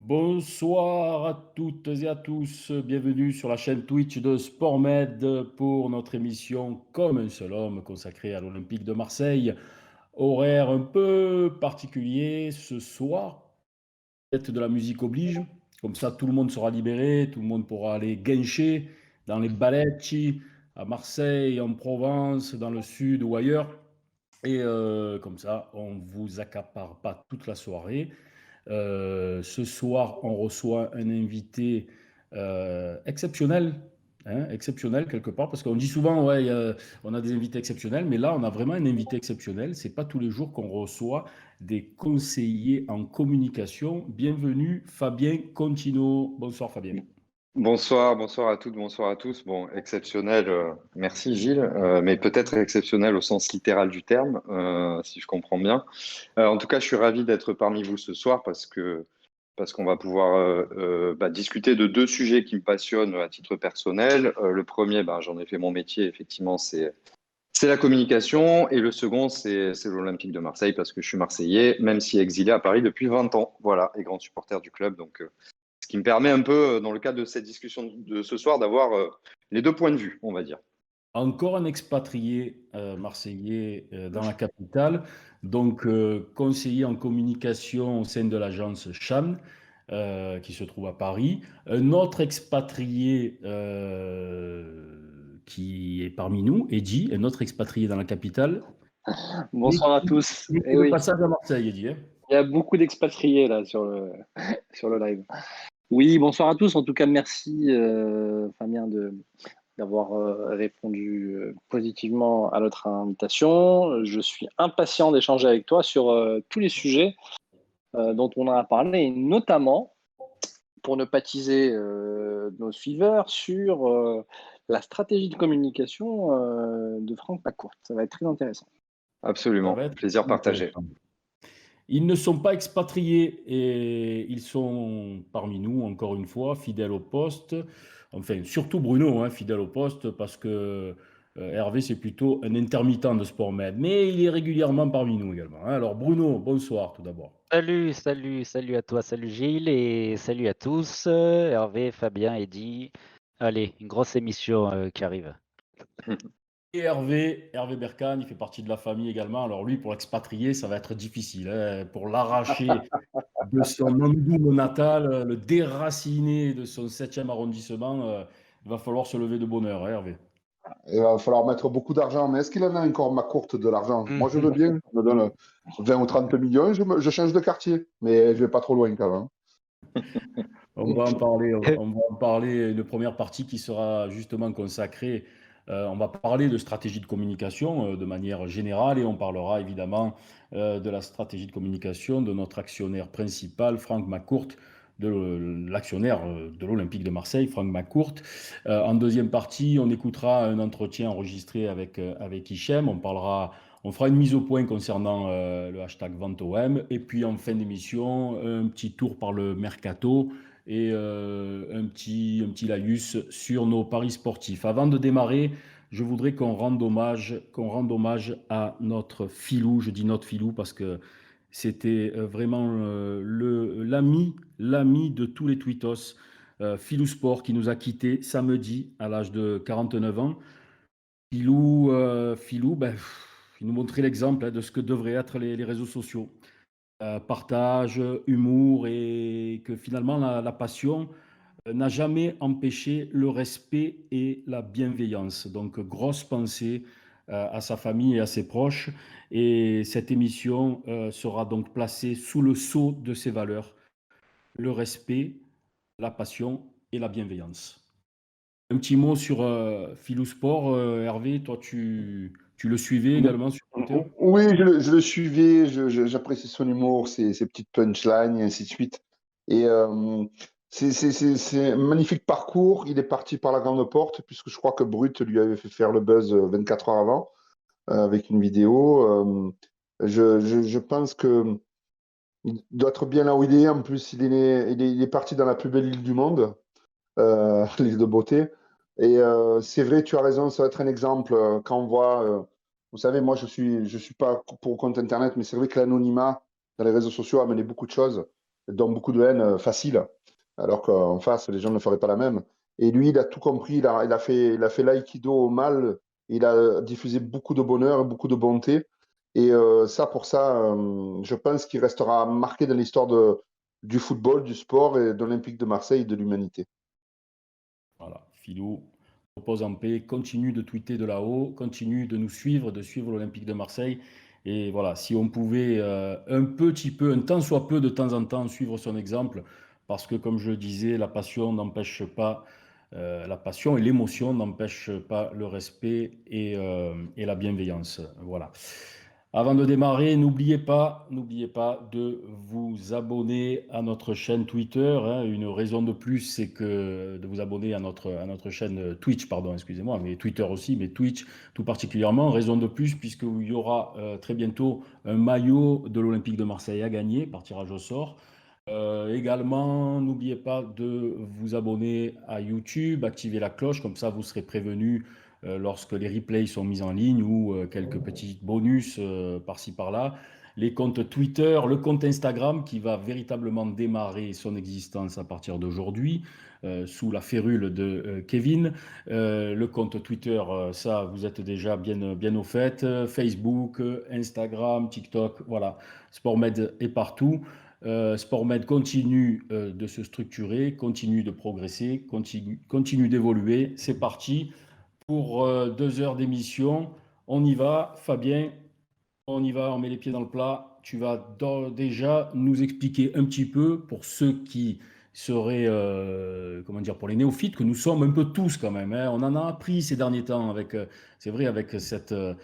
Bonsoir à toutes et à tous, bienvenue sur la chaîne Twitch de SportMed pour notre émission Comme un seul homme consacrée à l'Olympique de Marseille. Horaire un peu particulier ce soir, fête de la musique oblige, comme ça tout le monde sera libéré, tout le monde pourra aller guincher dans les balletti à Marseille, en Provence, dans le sud ou ailleurs. Et comme ça, on ne vous accapare pas toute la soirée. Ce soir, on reçoit un invité exceptionnel, hein, exceptionnel quelque part, parce qu'on dit souvent, ouais, on a des invités exceptionnels, mais là, on a vraiment un invité exceptionnel. C'est pas tous les jours qu'on reçoit des conseillers en communication. Bienvenue, Fabien Contino. Bonsoir, Fabien. Bonsoir, bonsoir à toutes, bonsoir à tous. Bon, exceptionnel, merci Gilles, mais peut-être exceptionnel au sens littéral du terme, si je comprends bien. En tout cas, je suis ravi d'être parmi vous ce soir parce qu'on va pouvoir discuter de deux sujets qui me passionnent à titre personnel. Le premier, j'en ai fait mon métier, effectivement, c'est la communication, et le second, c'est l'Olympique de Marseille parce que je suis Marseillais, même si exilé à Paris depuis 20 ans, voilà, et grand supporter du club, donc. Ce qui me permet un peu, dans le cadre de cette discussion de ce soir, d'avoir les deux points de vue, on va dire. Encore un expatrié marseillais dans la capitale, donc conseiller en communication au sein de l'agence Chan, qui se trouve à Paris. Un autre expatrié qui est parmi nous, Eddy, un autre expatrié dans la capitale. Et Bonsoir à tous. qui est Eh de oui, passage à Marseille, Eddy, hein. il y a beaucoup d'expatriés là sur le, sur le live. Oui, bonsoir à tous. En tout cas, merci Fabien d'avoir répondu positivement à notre invitation. Je suis impatient d'échanger avec toi sur tous les sujets dont on a parlé, et notamment, pour ne pas teaser nos suiveurs, sur la stratégie de communication de Franck McCourt. Ça va être très intéressant. Ça Absolument, va être plaisir partagé. intéressant. Ils ne sont pas expatriés et ils sont parmi nous, encore une fois, fidèles au poste. Enfin, surtout Bruno, hein, fidèle au poste, parce que Hervé, c'est plutôt un intermittent de sport med. Mais il est régulièrement parmi nous également, hein. Alors, Bruno, bonsoir tout d'abord. Salut à toi, salut Gilles et salut à tous, Hervé, Fabien, Eddy. Allez, une grosse émission qui arrive. Et Hervé Berkane, il fait partie de la famille également. Alors, lui, pour l'expatrier, ça va être difficile, hein, pour l'arracher de son Andoum natal, le déraciner de son 7e arrondissement. Il va falloir se lever de bonne heure, hein, Hervé. Il va falloir mettre beaucoup d'argent. Mais est-ce qu'il en a encore, ma courte, de l'argent? Moi, je veux bien. Je me donne 20 ou 30 millions, je change de quartier. Mais je vais pas trop loin quand même. On va en parler, on va en parler. Une première partie qui sera justement consacrée. On va parler de stratégie de communication de manière générale et on parlera évidemment de la stratégie de communication de notre actionnaire principal, Franck McCourt, de l'actionnaire de l'Olympique de Marseille, Franck McCourt. En deuxième partie, on écoutera un entretien enregistré avec Hichem. On fera une mise au point concernant le hashtag VenteOM. Et puis en fin d'émission, un petit tour par le mercato et un petit laïus sur nos paris sportifs. Avant de démarrer, je voudrais qu'on rende hommage à notre filou. Je dis notre filou parce que c'était vraiment l'ami de tous les tweetos, Filou Sport, qui nous a quittés samedi à l'âge de 49 ans. Filou, il nous montrait l'exemple de ce que devraient être les réseaux sociaux. Partage, humour, et que finalement la passion n'a jamais empêché le respect et la bienveillance. Donc, grosse pensée à sa famille et à ses proches. Et cette émission sera donc placée sous le sceau de ses valeurs, le respect, la passion et la bienveillance. Un petit mot sur Philou Sport, Hervé, toi tu le suivais également sur Twitter? Oui, je le suivais, j'apprécie son humour, ses petites punchlines, et ainsi de suite. Et c'est un magnifique parcours. Il est parti par la grande porte, puisque je crois que Brut lui avait fait faire le buzz 24 heures avant, avec une vidéo. Je pense que il doit être bien là où il est. En plus, il est parti dans la plus belle île du monde, l'île de beauté. Et c'est vrai, tu as raison, ça va être un exemple quand on voit. Vous savez, moi, je suis pas pour compte Internet, mais c'est vrai que l'anonymat dans les réseaux sociaux a amené beaucoup de choses. dont beaucoup de haine facile, alors qu'en face, les gens ne feraient pas la même. Et lui, il a tout compris, il a fait l'aïkido au mal, il a diffusé beaucoup de bonheur et beaucoup de bonté. Et pour ça, je pense qu'il restera marqué dans l'histoire du football, du sport et de l'Olympique de Marseille et de l'humanité. Voilà, Philou, repose en paix, continue de tweeter de là-haut, continue de nous suivre, de suivre l'Olympique de Marseille. Et voilà, si on pouvait un petit peu, un tant soit peu de temps en temps, suivre son exemple, parce que comme je le disais, la passion n'empêche pas, la passion et l'émotion n'empêchent pas le respect et la bienveillance. Voilà. Avant de démarrer, n'oubliez pas de vous abonner à notre chaîne Twitter, hein. Une raison de plus, c'est que de vous abonner à notre chaîne Twitch, pardon, excusez-moi, mais Twitter aussi, mais Twitch tout particulièrement. Raison de plus, puisqu'il y aura très bientôt un maillot de l'Olympique de Marseille à gagner par tirage au sort. Également, n'oubliez pas de vous abonner à YouTube, activer la cloche, comme ça vous serez prévenu lorsque les replays sont mis en ligne ou quelques petits bonus par-ci par-là. Les comptes Twitter, le compte Instagram qui va véritablement démarrer son existence à partir d'aujourd'hui sous la férule de Kevin. Le compte Twitter, ça vous êtes déjà bien au fait. Facebook, Instagram, TikTok, voilà. SportMed est partout. SportMed continue de se structurer, continue de progresser, continue d'évoluer. C'est parti pour 2 heures d'émission. On y va, Fabien, on y va, on met les pieds dans le plat. Tu vas déjà nous expliquer un petit peu pour ceux qui seraient, comment dire, pour les néophytes, que nous sommes un peu tous quand même, hein. On en a appris ces derniers temps avec, c'est vrai, avec ce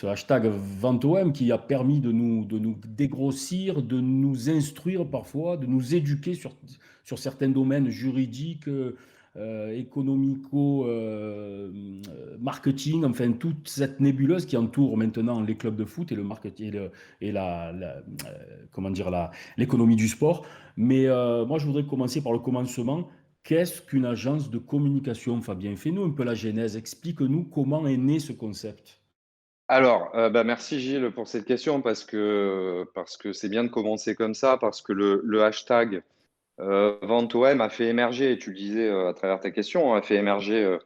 hashtag VentOM qui a permis de nous dégrossir, de nous instruire parfois, de nous éduquer sur certains domaines juridiques, économico, marketing, enfin toute cette nébuleuse qui entoure maintenant les clubs de foot et le marketing et comment dire, l'économie du sport. Mais moi, je voudrais commencer par le commencement. Qu'est-ce qu'une agence de communication, Fabien? Fais-nous un peu la genèse, explique-nous comment est né ce concept. Alors, merci Gilles pour cette question parce que c'est bien de commencer comme ça, parce que le hashtag VentOM a fait émerger, et tu le disais à travers ta question, a fait émerger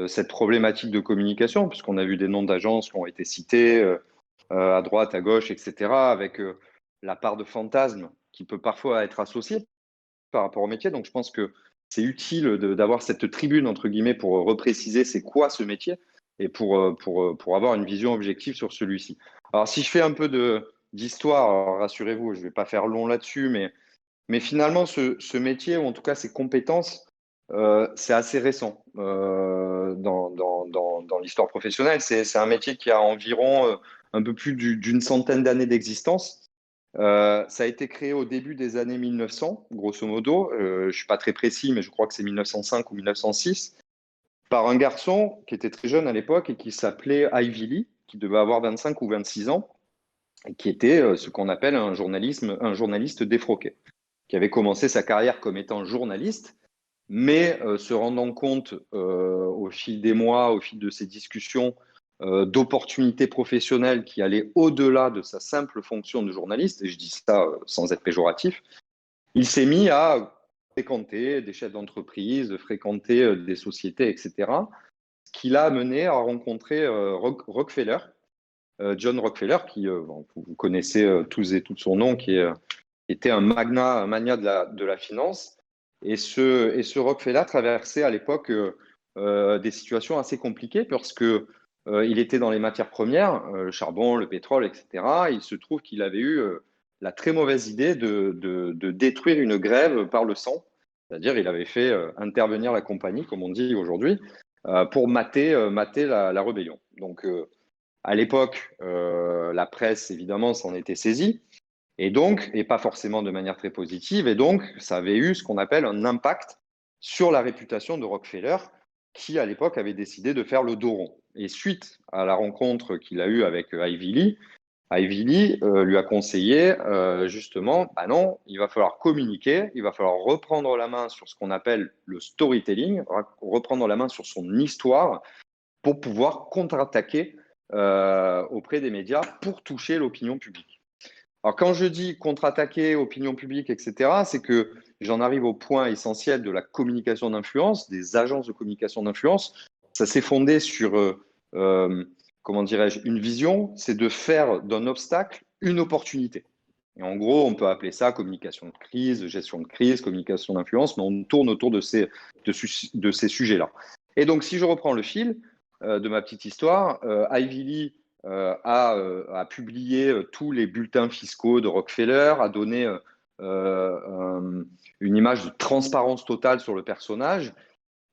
cette problématique de communication, puisqu'on a vu des noms d'agences qui ont été cités à droite, à gauche, etc., avec la part de fantasme qui peut parfois être associée par rapport au métier. Donc, je pense que c'est utile d'avoir cette tribune, entre guillemets, pour repréciser c'est quoi ce métier et pour avoir une vision objective sur celui-ci. Alors, si je fais un peu d'histoire, rassurez-vous, je ne vais pas faire long là-dessus, mais finalement, ce métier, ou en tout cas ses compétences, c'est assez récent dans l'histoire professionnelle. C'est un métier qui a environ un peu plus d'une centaine d'années d'existence. Ça a été créé au début des années 1900, grosso modo. Je ne suis pas très précis, mais je crois que c'est 1905 ou 1906, par un garçon qui était très jeune à l'époque et qui s'appelait Ivy Lee, qui devait avoir 25 ou 26 ans, et qui était ce qu'on appelle un journaliste défroqué, qui avait commencé sa carrière comme étant journaliste, mais se rendant compte au fil des mois, au fil de ses discussions, d'opportunités professionnelles qui allaient au-delà de sa simple fonction de journaliste, et je dis ça sans être péjoratif, il s'est mis à fréquenter des chefs d'entreprise, fréquenter des sociétés, etc., ce qui l'a amené à rencontrer Rockefeller, John Rockefeller, qui, vous connaissez tous et toutes son nom, qui était un magnat de la finance. Et ce Rockefeller traversait à l'époque des situations assez compliquées parce que il était dans les matières premières, le charbon, le pétrole, etc. Il se trouve qu'il avait eu la très mauvaise idée de détruire une grève par le sang. C'est-à-dire il avait fait intervenir la compagnie, comme on dit aujourd'hui, pour mater la rébellion. Donc, à l'époque, la presse, évidemment, s'en était saisie. Et donc, et pas forcément de manière très positive, et donc ça avait eu ce qu'on appelle un impact sur la réputation de Rockefeller, qui à l'époque avait décidé de faire le dos rond. Et suite à la rencontre qu'il a eue avec Ivy Lee lui a conseillé justement, bah non, il va falloir communiquer, il va falloir reprendre la main sur ce qu'on appelle le storytelling, reprendre la main sur son histoire pour pouvoir contre-attaquer auprès des médias pour toucher l'opinion publique. Alors, quand je dis contre-attaquer, opinion publique, etc., c'est que j'en arrive au point essentiel de la communication d'influence, des agences de communication d'influence. Ça s'est fondé sur, comment dirais-je, une vision, c'est de faire d'un obstacle une opportunité. Et en gros, on peut appeler ça communication de crise, gestion de crise, communication d'influence, mais on tourne autour de ces sujets-là. Et donc, si je reprends le fil de ma petite histoire, Ivy Lee a publié tous les bulletins fiscaux de Rockefeller, a donné une image de transparence totale sur le personnage.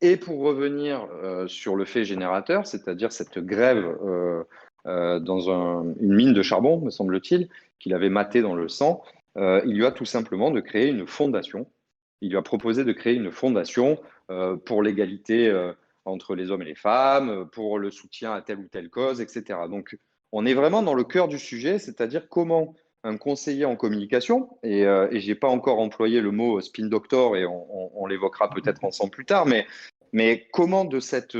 Et pour revenir sur le fait générateur, c'est-à-dire cette grève dans une mine de charbon, me semble-t-il, qu'il avait maté dans le sang, il lui a tout simplement de créer une fondation. Il lui a proposé de créer une fondation pour l'égalité entre les hommes et les femmes, pour le soutien à telle ou telle cause, etc. Donc, on est vraiment dans le cœur du sujet, c'est-à-dire comment un conseiller en communication, et je n'ai pas encore employé le mot spin doctor, et on l'évoquera peut-être ensemble plus tard, mais comment de cet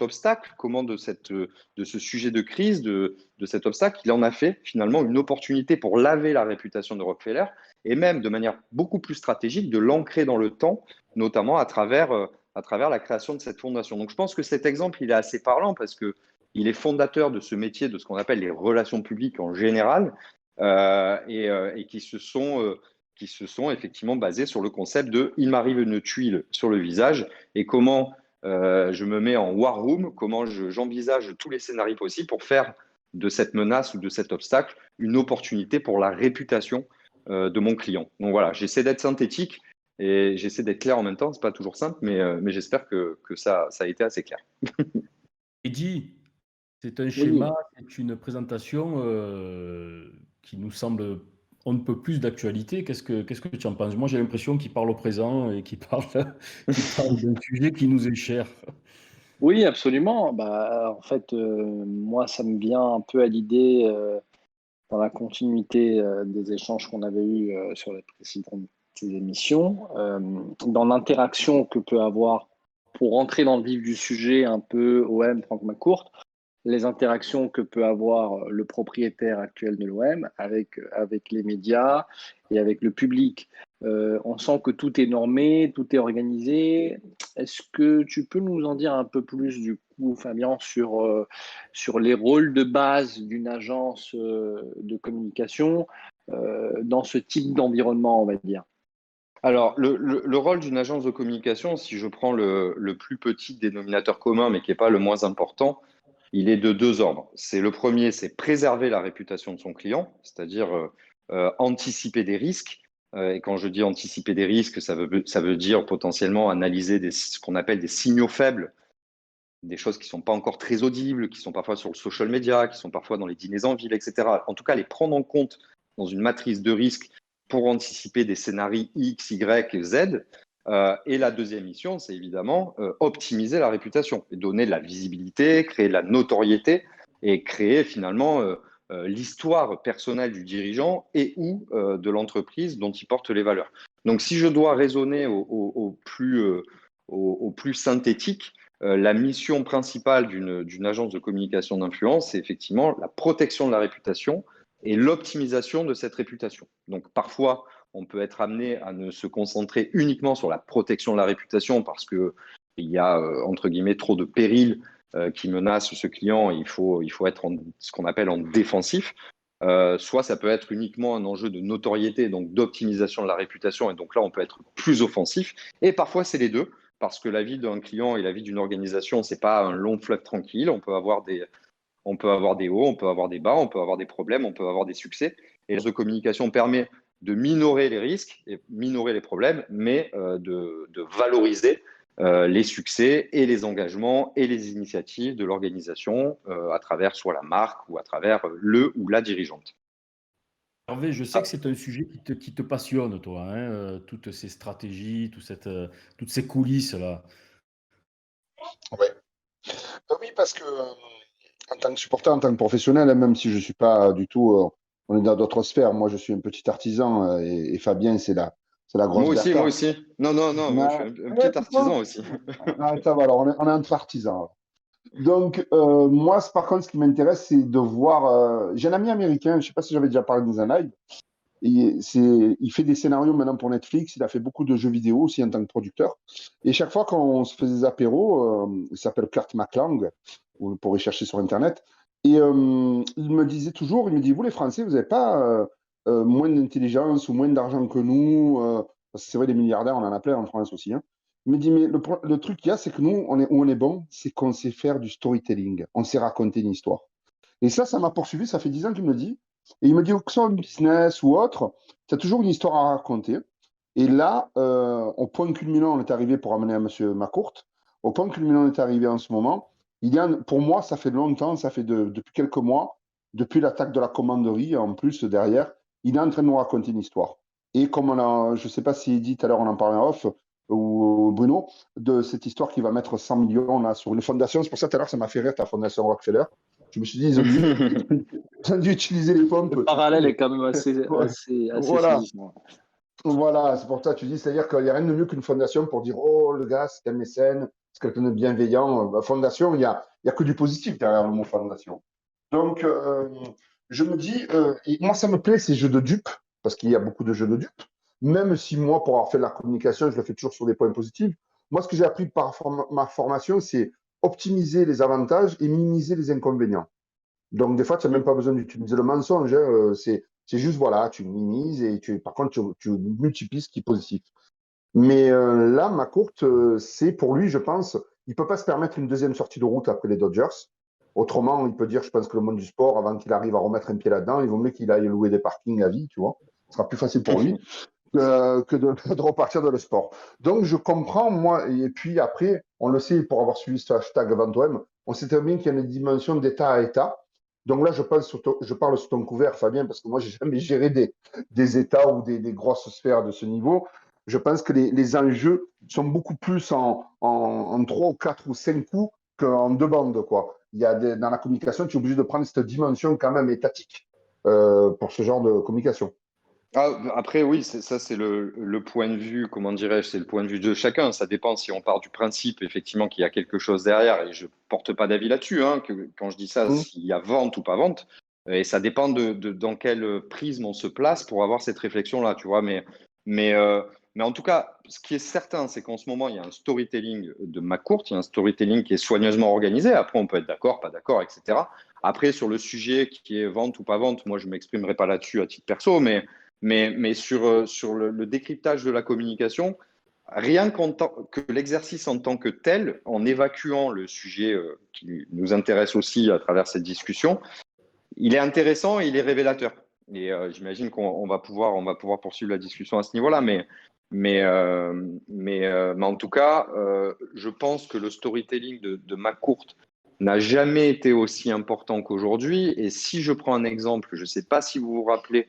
obstacle, comment de ce sujet de crise, de cet obstacle, il en a fait finalement une opportunité pour laver la réputation de Rockefeller et même de manière beaucoup plus stratégique de l'ancrer dans le temps, notamment à travers la création de cette fondation. Donc je pense que cet exemple, il est assez parlant parce qu'il est fondateur de ce métier, de ce qu'on appelle les relations publiques en général, et qui se sont effectivement basés sur le concept de « il m'arrive une tuile sur le visage » et comment je me mets en war room, comment j'envisage tous les scénarios possibles pour faire de cette menace ou de cet obstacle une opportunité pour la réputation de mon client. Donc voilà, j'essaie d'être synthétique et j'essaie d'être clair en même temps. Ce n'est pas toujours simple, mais j'espère que ça a été assez clair. Eddy, c'est un schéma, c'est une présentation qui nous semble on ne peut plus d'actualité. Qu'est-ce que tu en penses? Moi, j'ai l'impression qu'il parle au présent et qu'il parle d'un sujet qui nous est cher. Oui, absolument. Bah, en fait, moi, ça me vient un peu à l'idée, dans la continuité des échanges qu'on avait eus sur les précédentes émissions, dans l'interaction que peut avoir, pour rentrer dans le vif du sujet un peu OM, Franck McCourt, les interactions que peut avoir le propriétaire actuel de l'OM avec les médias et avec le public. On sent que tout est normé, tout est organisé. Est-ce que tu peux nous en dire un peu plus, du coup, Fabien, sur les rôles de base d'une agence de communication dans ce type d'environnement, on va dire? Alors, le rôle d'une agence de communication, si je prends le plus petit dénominateur commun, mais qui n'est pas le moins important, il est de deux ordres. Le premier, c'est préserver la réputation de son client, c'est-à-dire anticiper des risques. Et quand je dis anticiper des risques, ça veut dire potentiellement analyser ce qu'on appelle des signaux faibles, des choses qui ne sont pas encore très audibles, qui sont parfois sur le social media, qui sont parfois dans les dîners en ville, etc. En tout cas, les prendre en compte dans une matrice de risque pour anticiper des scénarios X, Y, Z. Et la deuxième mission, c'est évidemment optimiser la réputation et donner de la visibilité, créer de la notoriété et créer finalement l'histoire personnelle du dirigeant et ou de l'entreprise dont il porte les valeurs. Donc, si je dois raisonner au plus synthétique, la mission principale d'une agence de communication d'influence, c'est effectivement la protection de la réputation et l'optimisation de cette réputation. Donc, parfois, on peut être amené à ne se concentrer uniquement sur la protection de la réputation parce qu'il y a, entre guillemets, trop de périls qui menacent ce client. Il faut être ce qu'on appelle en défensif. Soit ça peut être uniquement un enjeu de notoriété, donc d'optimisation de la réputation, et donc là, on peut être plus offensif. Et parfois, c'est les deux, parce que la vie d'un client et la vie d'une organisation, ce n'est pas un long fleuve tranquille. On peut avoir des hauts, on peut avoir des bas, on peut avoir des problèmes, on peut avoir des succès. Et l'agence de communication permet de minorer les risques et minorer les problèmes, mais de valoriser les succès et les engagements et les initiatives de l'organisation à travers soit la marque ou à travers le ou la dirigeante. Hervé, je sais que c'est un sujet qui te passionne, toi, hein, toutes ces stratégies, toutes ces coulisses-là. Ouais. Oui, parce que en tant que supporter, en tant que professionnel, même si je ne suis pas du tout, on est dans d'autres sphères. Moi, je suis un petit artisan et Fabien, c'est la grosse Moi Bertha. aussi. Non, moi, je suis un petit artisan aussi. Ça va, alors on est entre artisans. Donc, moi, par contre, ce qui m'intéresse, c'est de voir. J'ai un ami américain, je ne sais pas si j'avais déjà parlé dans un live. Il fait des scénarios maintenant pour Netflix. Il a fait beaucoup de jeux vidéo aussi en tant que producteur. Et chaque fois qu'on se faisait des apéros, il s'appelle Kurt McLang, vous pourrez chercher sur Internet. Et il me disait toujours, il me dit, vous les Français, vous n'avez pas moins d'intelligence ou moins d'argent que nous, parce que c'est vrai, les milliardaires, on en a plein en France aussi, hein. Il me dit, mais le truc qu'il y a, c'est que nous, où on est bon, c'est qu'on sait faire du storytelling. On sait raconter une histoire. Et ça m'a poursuivi, ça fait 10 ans qu'il me le dit. Et il me dit, que ce soit un business ou autre, tu as toujours une histoire à raconter. Et là, au point culminant, on est arrivé pour amener à M. Macourt. Au point culminant, on est arrivé en ce moment. Pour moi, ça fait longtemps, ça fait depuis quelques mois, depuis l'attaque de la commanderie, en plus derrière, il est en train de nous raconter une histoire. Et comme je ne sais pas si dit tout à l'heure, on en parlait en off, ou Bruno, de cette histoire qui va mettre 100 millions là, sur une fondation. C'est pour ça tout à l'heure, ça m'a fait rire, ta fondation Rockefeller. Je me suis dit, ils ont dû utiliser les pompes. Le parallèle est quand même assez Voilà. saisissant. Voilà, c'est pour ça que tu dis, c'est-à-dire qu'il n'y a rien de mieux qu'une fondation pour dire, oh, le gars, c'est un mécène, c'est quelqu'un de bienveillant. Fondation, il y a que du positif derrière le mot fondation. Donc, je me dis, et moi, ça me plaît, ces jeux de dupes, parce qu'il y a beaucoup de jeux de dupes, même si moi, pour avoir fait de la communication, je le fais toujours sur des points positifs. Moi, ce que j'ai appris par ma formation, c'est optimiser les avantages et minimiser les inconvénients. Donc, des fois, tu n'as même pas besoin d'utiliser le mensonge, hein. C'est juste, voilà, tu minimises et par contre, tu multiplies ce qui est positif. Mais là, McCourt, c'est pour lui, je pense, il ne peut pas se permettre une deuxième sortie de route après les Dodgers. Autrement, il peut dire, je pense que le monde du sport, avant qu'il arrive à remettre un pied là-dedans, il vaut mieux qu'il aille louer des parkings à vie, tu vois. Ce sera plus facile pour lui que de repartir dans le sport. Donc, je comprends, moi, et puis après, on le sait, pour avoir suivi ce hashtag Ventoem, on sait très bien qu'il y a une dimension d'État à État. Donc là, je parle sous ton couvert, Fabien, parce que moi, j'ai jamais géré des États ou des grosses sphères de ce niveau. Je pense que les enjeux sont beaucoup plus en 3 ou 4 ou 5 coups qu'en 2 bandes, quoi. Dans la communication, tu es obligé de prendre cette dimension quand même étatique pour ce genre de communication. Après, oui, ça c'est le point de vue, comment dirais-je, c'est le point de vue de chacun. Ça dépend si on part du principe, effectivement, qu'il y a quelque chose derrière, et je porte pas d'avis là-dessus, hein, que quand je dis ça, s'il y a vente ou pas vente, et ça dépend dans quel prisme on se place pour avoir cette réflexion-là, tu vois. Mais en tout cas, ce qui est certain, c'est qu'en ce moment, il y a un storytelling de McCourt, il y a un storytelling qui est soigneusement organisé. Après, on peut être d'accord, pas d'accord, etc. Après, sur le sujet qui est vente ou pas vente, moi, je ne m'exprimerai pas là-dessus à titre perso, mais sur le décryptage de la communication, rien que l'exercice en tant que tel, en évacuant le sujet qui nous intéresse aussi à travers cette discussion, il est intéressant et il est révélateur. Et j'imagine qu'on va pouvoir poursuivre la discussion à ce niveau-là, mais en tout cas, je pense que le storytelling de McCourt n'a jamais été aussi important qu'aujourd'hui. Et si je prends un exemple, je ne sais pas si vous vous rappelez,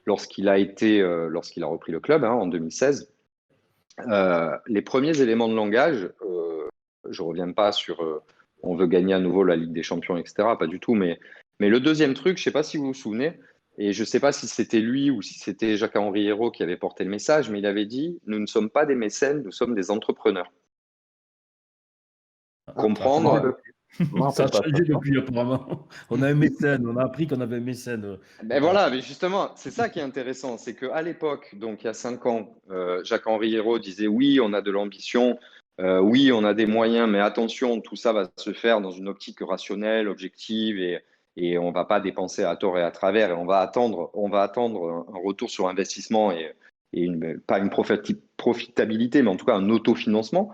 lorsqu'il a repris le club, hein, en 2016, les premiers éléments de langage, je ne reviens pas sur on veut gagner à nouveau la Ligue des Champions, etc. Pas du tout, mais le deuxième truc, je ne sais pas si vous vous souvenez, et je ne sais pas si c'était lui ou si c'était Jacques-Henri Hérault qui avait porté le message, mais il avait dit « Nous ne sommes pas des mécènes, nous sommes des entrepreneurs ». Comprendre… Ça a changé depuis, apparemment. On a un mécène, on a appris qu'on avait un mécène. Ben voilà, mais justement, c'est ça qui est intéressant, c'est qu'à l'époque, donc il y a 5 ans, Jacques-Henri Hérault disait oui, on a de l'ambition, oui, on a des moyens, mais attention, tout ça va se faire dans une optique rationnelle, objective, et on ne va pas dépenser à tort et à travers, et on va attendre un retour sur investissement et pas une profitabilité, mais en tout cas un autofinancement.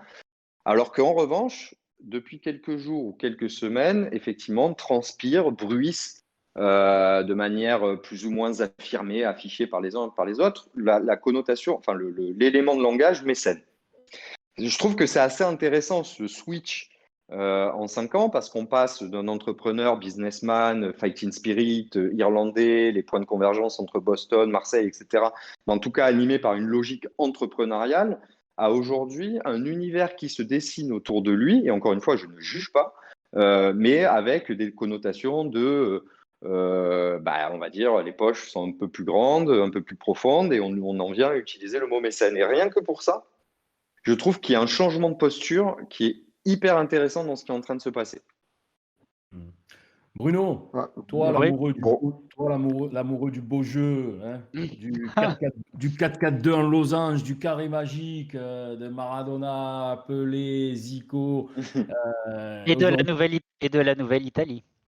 Alors qu'en revanche, depuis quelques jours ou quelques semaines, effectivement, transpire, bruisse de manière plus ou moins affirmée, affichée par les uns et par les autres, la connotation, enfin l'élément de langage mécène. Je trouve que c'est assez intéressant ce switch en 5 ans parce qu'on passe d'un entrepreneur, businessman, fighting spirit, irlandais, les points de convergence entre Boston, Marseille, etc., mais en tout cas animé par une logique entrepreneuriale, à aujourd'hui un univers qui se dessine autour de lui, et encore une fois, je ne juge pas, mais avec des connotations de, on va dire, les poches sont un peu plus grandes, un peu plus profondes, et on en vient à utiliser le mot mécène. Et rien que pour ça, je trouve qu'il y a un changement de posture qui est hyper intéressant dans ce qui est en train de se passer. Mmh. Bruno, Ah, toi Oui. l'amoureux du bon, l'amoureux du beau jeu, hein, du 4-4-2 en losange, du carré magique, de Maradona, Pelé, Zico, Et de la aujourd'hui nouvelle Italie.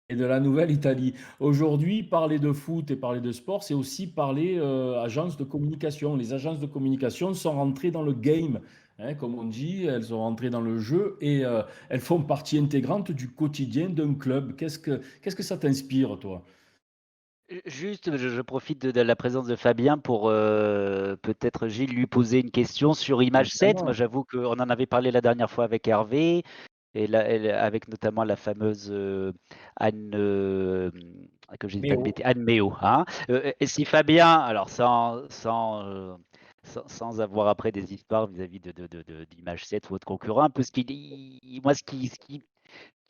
et de la nouvelle Italie. Aujourd'hui, parler de foot et parler de sport, c'est aussi parler agences de communication. Les agences de communication sont rentrées dans le game, hein, comme on dit, elles sont rentrées dans le jeu et elles font partie intégrante du quotidien d'un club. Qu'est-ce que ça t'inspire, toi? Juste, je profite de la présence de Fabien pour peut-être Gilles lui poser une question sur Image 7. Moi, Évidemment. j'avoue qu'on en avait parlé la dernière fois avec Hervé, et avec notamment la fameuse Anne, que je dise pas de Méo. bêtises, Anne Méo. Hein. Et si Fabien, alors sans avoir après des histoires vis-à-vis d'Image 7 ou autre concurrent, un peu moi, ce qui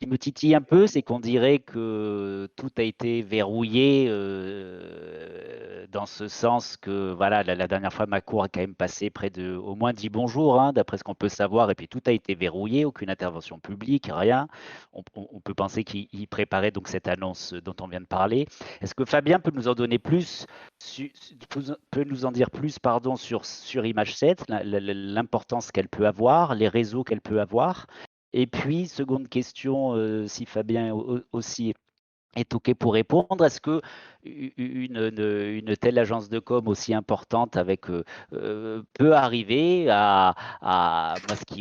me titille un peu, c'est qu'on dirait que tout a été verrouillé dans ce sens que, voilà, la dernière fois, ma cour a quand même passé près de au moins 10 bons jours, hein, d'après ce qu'on peut savoir, et puis tout a été verrouillé, aucune intervention publique, rien. On peut penser qu'il préparait donc cette annonce dont on vient de parler. Est-ce que Fabien peut nous en donner plus, peut nous en dire plus, pardon, sur Image 7, l'importance qu'elle peut avoir, les réseaux qu'elle peut avoir? Et puis, seconde question, si Fabien aussi est OK pour répondre, est-ce que une telle agence de com aussi importante peut arriver moi,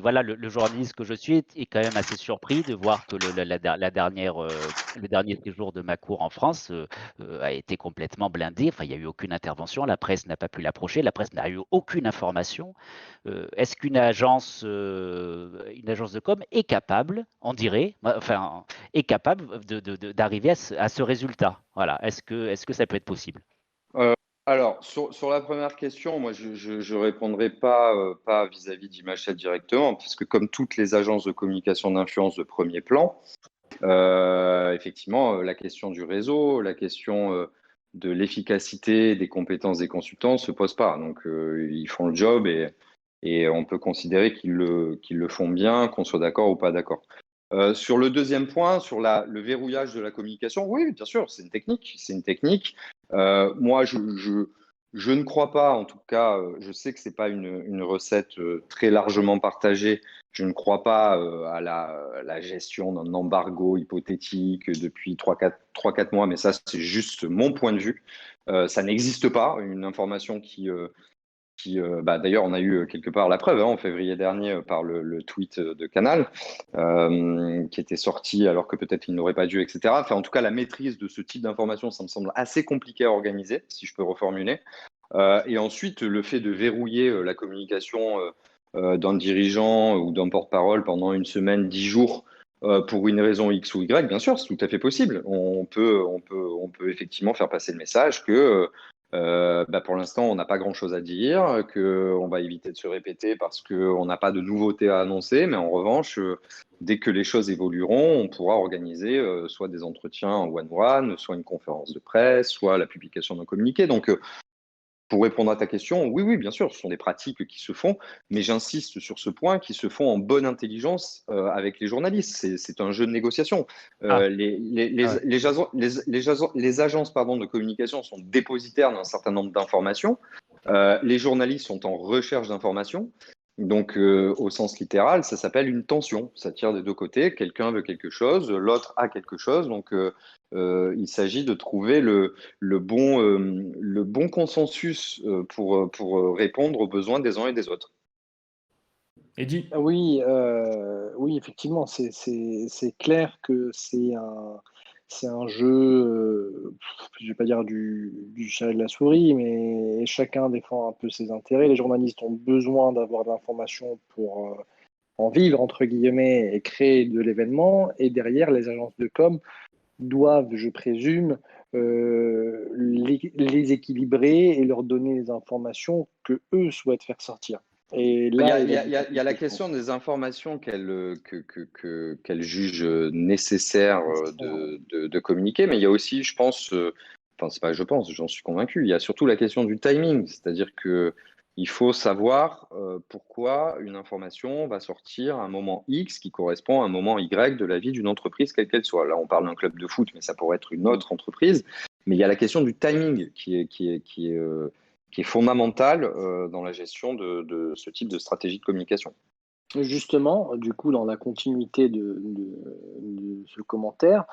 voilà, le journaliste que je suis est quand même assez surpris de voir que le dernier séjour de Macron en France a été complètement blindé. Enfin, il n'y a eu aucune intervention, la presse n'a pas pu l'approcher, la presse n'a eu aucune information. Est-ce qu'une agence de com est capable, on dirait, enfin, est capable d'arriver à ce résultat? Voilà. Est-ce que ça peut être possible? Euh, alors, sur la première question, moi, je répondrai pas vis-à-vis d'Image 7 directement, puisque comme toutes les agences de communication d'influence de premier plan, effectivement, la question du réseau, la question de l'efficacité des compétences des consultants ne se pose pas. Donc, ils font le job et on peut considérer qu'ils le font bien, qu'on soit d'accord ou pas d'accord. Sur le deuxième point, sur le verrouillage de la communication, oui, bien sûr, c'est une technique. C'est une technique. Moi, je ne crois pas, en tout cas, je sais que ce n'est pas une recette très largement partagée. Je ne crois pas à la gestion d'un embargo hypothétique depuis 3-4 mois, mais ça, c'est juste mon point de vue. Ça n'existe pas, une information d'ailleurs, on a eu quelque part la preuve en février dernier par le tweet de Canal, qui était sorti alors que peut-être il n'aurait pas dû, etc. Enfin, en tout cas, la maîtrise de ce type d'information, ça me semble assez compliqué à organiser, si je peux reformuler. Et ensuite, le fait de verrouiller la communication d'un dirigeant ou d'un porte-parole pendant une semaine, 10 jours, pour une raison X ou Y, bien sûr, c'est tout à fait possible. On peut effectivement faire passer le message que pour l'instant, on n'a pas grand-chose à dire, qu'on va éviter de se répéter parce qu'on n'a pas de nouveautés à annoncer, mais en revanche, dès que les choses évolueront, on pourra organiser soit des entretiens en one-one, soit une conférence de presse, soit la publication d'un communiqué. Donc, pour répondre à ta question, oui, oui, bien sûr, ce sont des pratiques qui se font, mais j'insiste sur ce point, qui se font en bonne intelligence avec les journalistes. C'est un jeu de négociation. Ah, ouais. Les agences pardon, de communication sont dépositaires d'un certain nombre d'informations. Les journalistes sont en recherche d'informations. Donc, au sens littéral, ça s'appelle une tension. Ça tire des deux côtés. Quelqu'un veut quelque chose, l'autre a quelque chose. Donc, il s'agit de trouver le bon consensus pour répondre aux besoins des uns et des autres. Eddy? Oui, oui, effectivement, c'est clair que c'est un jeu, je vais pas dire du chat et de la souris, mais chacun défend un peu ses intérêts. Les journalistes ont besoin d'avoir de l'information pour en vivre, entre guillemets, et créer de l'événement. Et derrière, les agences de com doivent, je présume, les équilibrer et leur donner les informations que eux souhaitent faire sortir. Et Il y là a, est il y la a- il y a- il y a la difficulté, je pense. question des informations qu'elle juge nécessaire de communiquer, mais il y a aussi, je pense, enfin, c'est pas je pense, j'en suis convaincu, il y a surtout la question du timing, c'est-à-dire que Il faut savoir pourquoi une information va sortir à un moment X qui correspond à un moment Y de la vie d'une entreprise, quelle qu'elle soit. Là, on parle d'un club de foot, mais ça pourrait être une autre entreprise. Mais il y a la question du timing qui est fondamentale dans la gestion de ce type de stratégie de communication. Justement, du coup, dans la continuité de ce commentaire,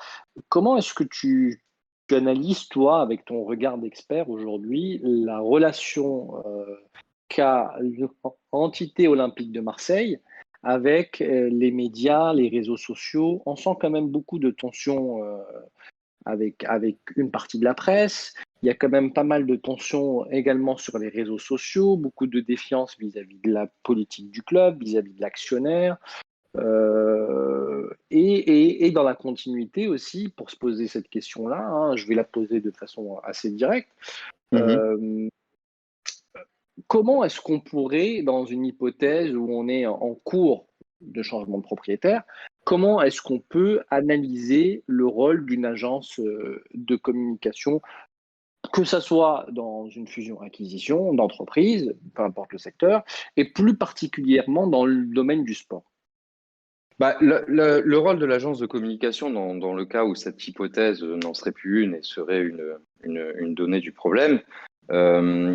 comment est-ce que tu analyses, toi, avec ton regard d'expert aujourd'hui, la relation qu'a l'entité olympique de Marseille avec les médias, les réseaux sociaux? On sent quand même beaucoup de tensions avec une partie de la presse. Il y a quand même pas mal de tensions également sur les réseaux sociaux, beaucoup de défiance vis-à-vis de la politique du club, vis-à-vis de l'actionnaire. Et dans la continuité aussi, pour se poser cette question-là, hein, je vais la poser de façon assez directe. Comment est-ce qu'on pourrait, dans une hypothèse où on est en cours de changement de propriétaire, comment est-ce qu'on peut analyser le rôle d'une agence de communication, que ce soit dans une fusion-acquisition d'entreprise, peu importe le secteur, et plus particulièrement dans le domaine du sport? Le rôle de l'agence de communication dans le cas où cette hypothèse n'en serait plus une et serait une donnée du problème,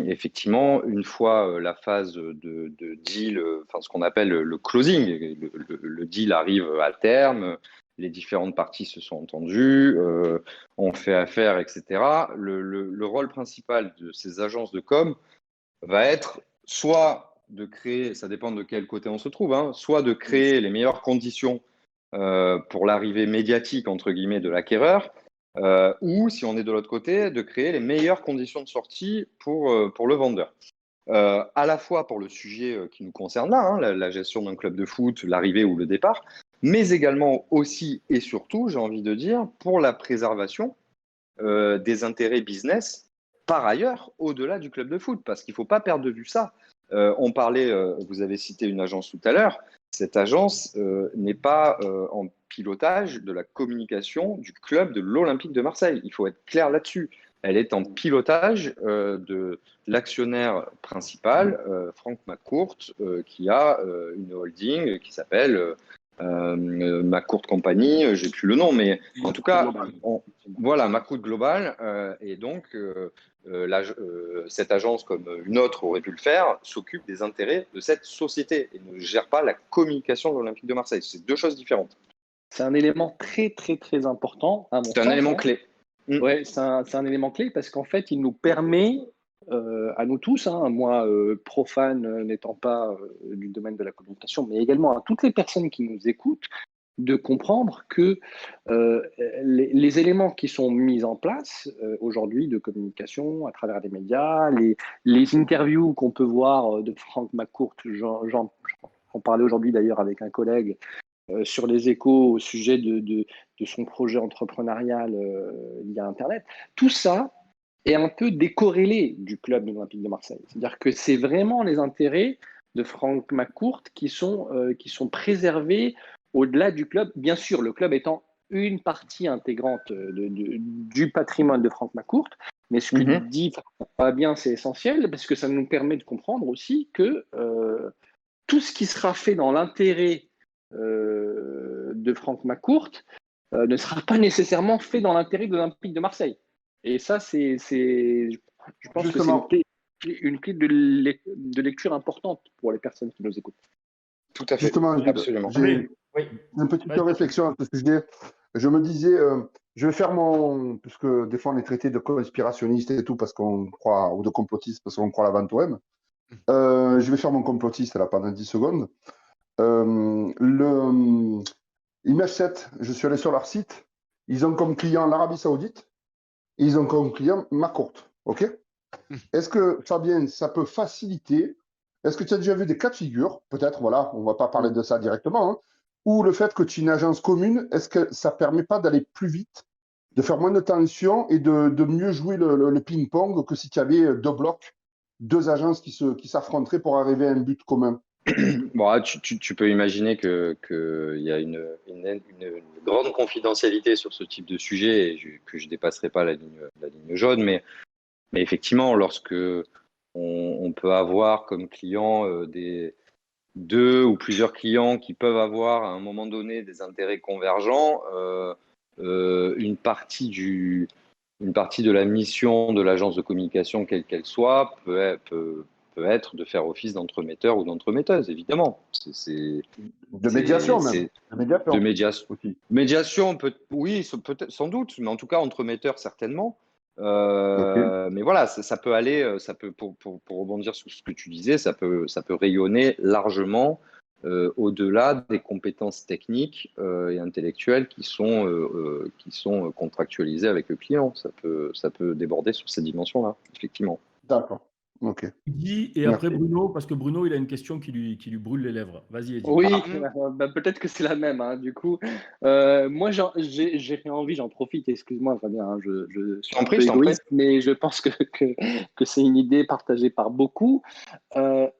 effectivement, une fois la phase de deal, enfin ce qu'on appelle le closing, le deal arrive à terme, les différentes parties se sont entendues, on fait affaire, etc. Le rôle principal de ces agences de com va être soit de créer, ça dépend de quel côté on se trouve, hein, soit de créer les meilleures conditions pour l'arrivée médiatique, entre guillemets, de l'acquéreur, ou, si on est de l'autre côté, de créer les meilleures conditions de sortie pour le vendeur. À la fois pour le sujet qui nous concerne là, hein, la gestion d'un club de foot, l'arrivée ou le départ, mais également aussi et surtout, j'ai envie de dire, pour la préservation des intérêts business par ailleurs au-delà du club de foot, parce qu'il ne faut pas perdre de vue ça. On parlait, vous avez cité une agence tout à l'heure, cette agence n'est pas en pilotage de la communication du club de l'Olympique de Marseille. Il faut être clair là-dessus. Elle est en pilotage de l'actionnaire principal, Franck McCourt, qui a une holding qui s'appelle McCourt Company, j'ai plus le nom, mais en tout cas, voilà, McCourt Global, et donc cette agence, comme une autre aurait pu le faire, s'occupe des intérêts de cette société et ne gère pas la communication de l'Olympique de Marseille. C'est deux choses différentes. C'est un élément très, très, très important, à mon sens. C'est un élément clé. Ouais, c'est un élément clé parce qu'en fait, il nous permet, à nous tous, hein, moi, profane n'étant pas du domaine de la communication, mais également à toutes les personnes qui nous écoutent, de comprendre que les éléments qui sont mis en place aujourd'hui de communication à travers les médias, les interviews qu'on peut voir de Franck McCourt, j'en parlais aujourd'hui d'ailleurs avec un collègue sur les Échos au sujet de son projet entrepreneurial via Internet, tout ça est un peu décorrélé du club olympique de Marseille. C'est-à-dire que c'est vraiment les intérêts de Franck McCourt qui sont préservés au-delà du club. Bien sûr, le club étant une partie intégrante du patrimoine de Franck McCourt, mais ce que dit Fabien, c'est essentiel parce que ça nous permet de comprendre aussi que tout ce qui sera fait dans l'intérêt de Franck McCourt ne sera pas nécessairement fait dans l'intérêt de l'Olympique de Marseille. Et ça, je pense Justement. que c'est une clé de lecture importante pour les personnes qui nous écoutent. Tout à fait. Justement, absolument. J'ai une petite réflexion à ce sujet. Je me disais, je vais faire puisque des fois on est traité de conspirationniste et tout parce qu'on croit, ou de complotiste parce qu'on croit la vente OM. Je vais faire mon complotiste là pendant 10 secondes. Image 7, je suis allé sur leur site. Ils ont comme client l'Arabie Saoudite. Et ils ont comme client McCourt. OK? Est-ce que, Fabien, ça peut faciliter? Est-ce que tu as déjà vu des cas de figure? Peut-être, voilà, on ne va pas parler de ça directement. Hein, ou le fait que tu aies une agence commune, est-ce que ça ne permet pas d'aller plus vite, de faire moins de tension et de mieux jouer le ping-pong que si tu avais deux blocs, deux agences qui s'affronteraient pour arriver à un but commun? Bon, tu peux imaginer qu'il y a une grande confidentialité sur ce type de sujet et que je ne dépasserai pas la ligne jaune, mais effectivement, lorsque on peut avoir comme client des 2 ou plusieurs clients qui peuvent avoir à un moment donné des intérêts convergents. Une partie de la mission de l'agence de communication, quelle qu'elle soit, peut être de faire office d'entremetteur ou d'entremetteuse, évidemment. De médiation même. C'est De médiation de médiation. aussi. Médiation, oui, peut-être, sans doute, mais en tout cas, entremetteur, certainement. Mais voilà, ça peut aller, pour rebondir sur ce que tu disais, ça peut rayonner largement au-delà des compétences techniques et intellectuelles qui sont contractualisées avec le client. Ça peut déborder sur ces dimensions-là, effectivement. D'accord. Ok. Eddy, et Merci. après Bruno, parce que Bruno, il a une question qui lui brûle les lèvres. Vas-y, Eddy. Oui, peut-être que c'est la même, hein, du coup. Moi, j'ai envie, j'en profite, excuse-moi, Fabien, hein, je suis T'en un prie, peu je t'en prie. égoïste, mais je pense que c'est une idée partagée par beaucoup.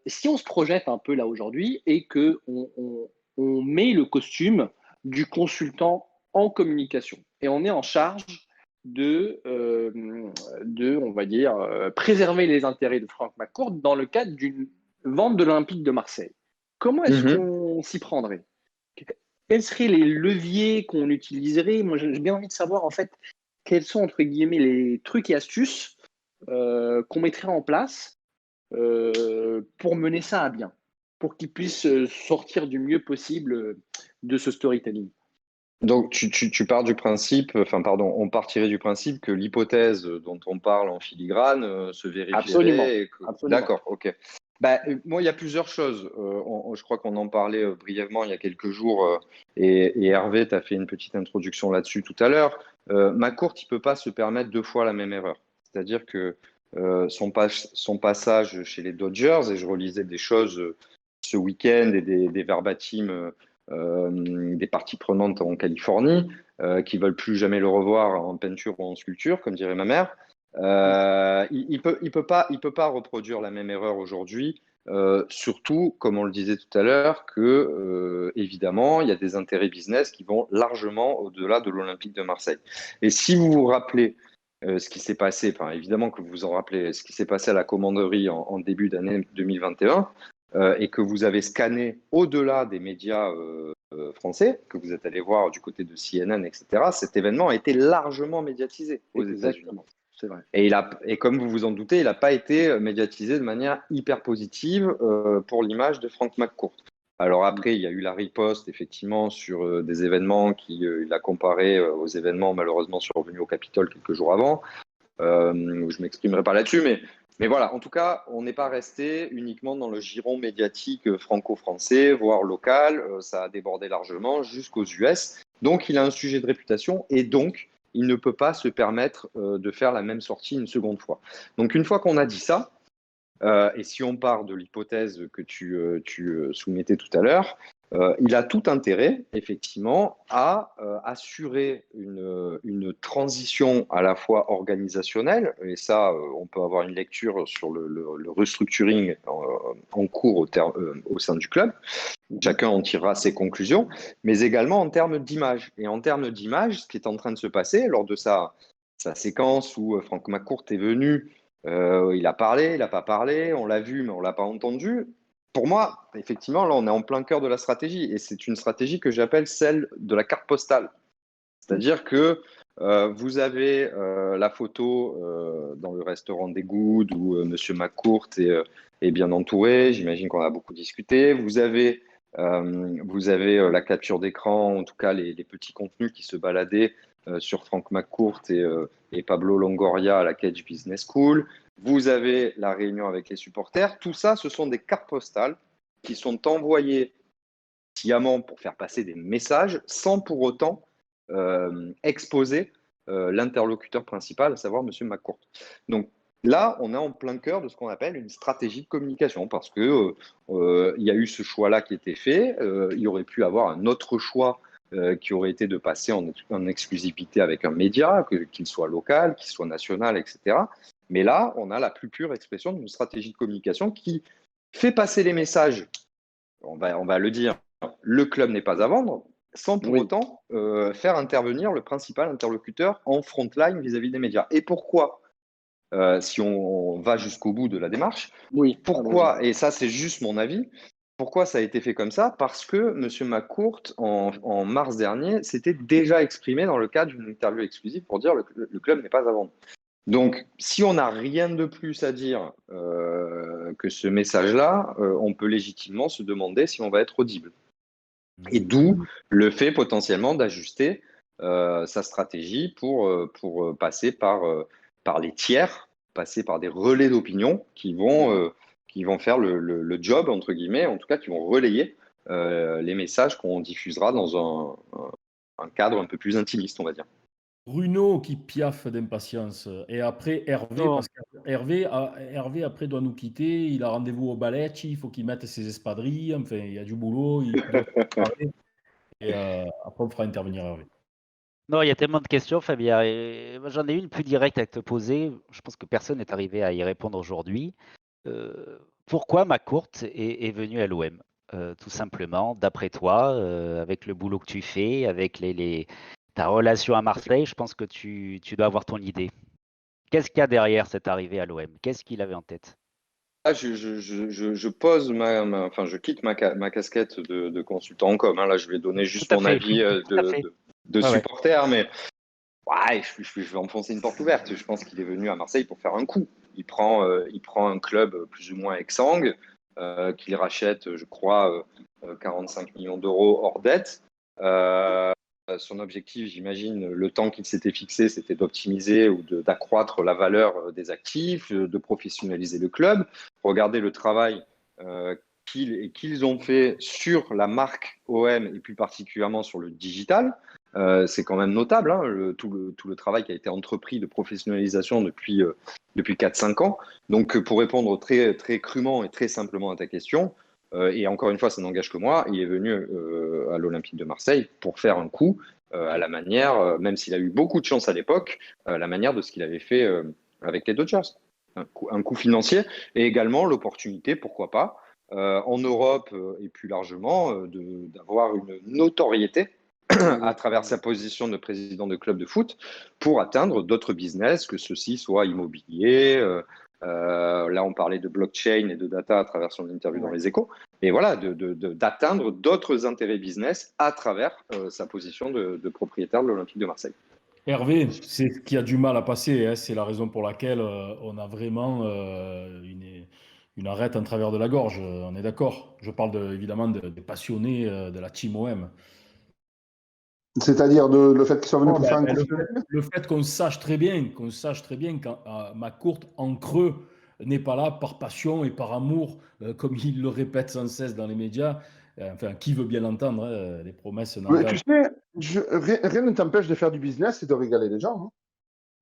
Si on se projette un peu là aujourd'hui et que on met le costume du consultant en communication et on est en charge on va dire, préserver les intérêts de Franck McCourt dans le cadre d'une vente de l'Olympique de Marseille. Comment est-ce qu'on s'y prendrait? Quels seraient les leviers qu'on utiliserait? Moi, j'ai bien envie de savoir, en fait, quels sont, entre guillemets, les trucs et astuces qu'on mettrait en place pour mener ça à bien, pour qu'ils puissent sortir du mieux possible de ce storytelling. Donc, tu pars du principe, enfin, pardon, on partirait du principe que l'hypothèse dont on parle en filigrane se Absolument. vérifierait. Absolument. D'accord, ok. Moi, il y a plusieurs choses. Je crois qu'on en parlait brièvement il y a quelques jours et Hervé t'a fait une petite introduction là-dessus tout à l'heure. McCourt, il ne peut pas se permettre 2 fois la même erreur. C'est-à-dire que son passage chez les Dodgers, et je relisais des choses ce week-end et des verbatims des parties prenantes en Californie qui veulent plus jamais le revoir en peinture ou en sculpture, comme dirait ma mère. Il peut pas reproduire la même erreur aujourd'hui. Surtout, comme on le disait tout à l'heure, que évidemment, il y a des intérêts business qui vont largement au-delà de l'Olympique de Marseille. Et si vous vous rappelez ce qui s'est passé, enfin évidemment que vous vous en rappelez, ce qui s'est passé à la commanderie en début d'année 2021, et que vous avez scanné au-delà des médias français, que vous êtes allé voir du côté de CNN, etc., cet événement a été largement médiatisé aux États-Unis. C'est vrai. Et comme vous vous en doutez, il n'a pas été médiatisé de manière hyper positive pour l'image de Frank McCourt. Alors après, il y a eu la riposte, effectivement, sur des événements il a comparé aux événements malheureusement survenus au Capitole quelques jours avant. Je ne m'exprimerai pas là-dessus, mais voilà, en tout cas, on n'est pas resté uniquement dans le giron médiatique franco-français, voire local. Ça a débordé largement jusqu'aux US. Donc, il a un sujet de réputation et donc, il ne peut pas se permettre de faire la même sortie une seconde fois. Donc, une fois qu'on a dit ça, et si on part de l'hypothèse que tu soumettais tout à l'heure, il a tout intérêt, effectivement, à assurer une transition à la fois organisationnelle, et ça, on peut avoir une lecture sur le restructuring en cours au sein du club. Chacun en tirera ses conclusions, mais également en termes d'image. Et en termes d'image, ce qui est en train de se passer lors de sa séquence où Franck McCourt est venu, il a parlé, il n'a pas parlé, on l'a vu, mais on ne l'a pas entendu. Pour moi, effectivement, là, on est en plein cœur de la stratégie. Et c'est une stratégie que j'appelle celle de la carte postale. C'est-à-dire que vous avez la photo dans le restaurant des Good où M. McCourt est bien entouré. J'imagine qu'on a beaucoup discuté. Vous avez la capture d'écran, en tout cas les petits contenus qui se baladaient sur Frank McCourt et Pablo Longoria à la Cage Business School. Vous avez la réunion avec les supporters. Tout ça, ce sont des cartes postales qui sont envoyées sciemment pour faire passer des messages sans pour autant exposer l'interlocuteur principal, à savoir M. McCourt. Donc là, on est en plein cœur de ce qu'on appelle une stratégie de communication parce que il y a eu ce choix-là qui était fait. Il y aurait pu avoir un autre choix qui aurait été de passer en exclusivité avec un média, qu'il soit local, qu'il soit national, etc. Mais là, on a la plus pure expression d'une stratégie de communication qui fait passer les messages. On va le dire, le club n'est pas à vendre, sans pour autant faire intervenir le principal interlocuteur en front line vis-à-vis des médias. Et pourquoi si on va jusqu'au bout de la démarche. Oui. Pourquoi, et ça c'est juste mon avis, pourquoi ça a été fait comme ça? Parce que M. McCourt, en mars dernier, s'était déjà exprimé dans le cadre d'une interview exclusive pour dire que le club n'est pas à vendre. Donc, si on n'a rien de plus à dire que ce message-là, on peut légitimement se demander si on va être audible. Et d'où le fait potentiellement d'ajuster sa stratégie pour passer par les tiers, passer par des relais d'opinion qui vont faire le job, entre guillemets, en tout cas qui vont relayer les messages qu'on diffusera dans un cadre un peu plus intimiste, on va dire. Bruno qui piaffe d'impatience. Et après Hervé, Non. parce qu'Hervé après doit nous quitter. Il a rendez-vous au Balecci, il faut qu'il mette ses espadrilles. Enfin, il y a du boulot, il doit se préparer. Et après, on fera intervenir Hervé. Non, il y a tellement de questions, Fabien. Et moi, j'en ai une plus directe à te poser. Je pense que personne n'est arrivé à y répondre aujourd'hui. Pourquoi McCourt est venu à l'OM? Tout simplement, d'après toi, avec le boulot que tu fais, avec ta relation à Marseille, je pense que tu dois avoir ton idée. Qu'est-ce qu'il y a derrière cette arrivée à l'OM? Qu'est-ce qu'il avait en tête? Là, je pose enfin, je quitte ma casquette de consultant en com. Hein. Là, je vais donner juste Tout à mon fait. avis Tout à fait. de Ouais, ouais. supporter, mais ouais, je vais enfoncer une porte ouverte. Je pense qu'il est venu à Marseille pour faire un coup. Il prend un club plus ou moins exsangue, qu'il rachète, je crois, 45 millions d'euros hors dette. Son objectif, j'imagine, le temps qu'il s'était fixé, c'était d'optimiser ou d'accroître la valeur des actifs, de professionnaliser le club. Regardez le travail qu'ils ont fait sur la marque OM et plus particulièrement sur le digital. C'est quand même notable, hein, tout le travail qui a été entrepris de professionnalisation depuis 4-5 ans. Donc, pour répondre très, très crûment et très simplement à ta question, et encore une fois, ça n'engage que moi, il est venu à l'Olympique de Marseille pour faire un coup à la manière, même s'il a eu beaucoup de chance à l'époque, la manière de ce qu'il avait fait avec les Dodgers. Un coup financier et également l'opportunité, pourquoi pas, en Europe et plus largement, d'avoir une notoriété à travers sa position de président de club de foot pour atteindre d'autres business, que ceci soit immobilier. Là, on parlait de blockchain et de data à travers son interview dans Les Échos. Et voilà, d'atteindre d'autres intérêts business à travers sa position de propriétaire de l'Olympique de Marseille. Hervé, c'est ce qui a du mal à passer. Hein. C'est la raison pour laquelle on a vraiment une arête en travers de la gorge. On est d'accord. Je parle évidemment des passionnés de la team OM. C'est-à-dire le fait qu'ils soient venus pour faire un coup. Le fait qu'on sache très bien quand McCourt en creux n'est pas là par passion et par amour, comme il le répète sans cesse dans les médias. Enfin, qui veut bien l'entendre, hein, les promesses Mais tu n'engagent. sais, rien ne t'empêche de faire du business et de régaler les gens. Hein.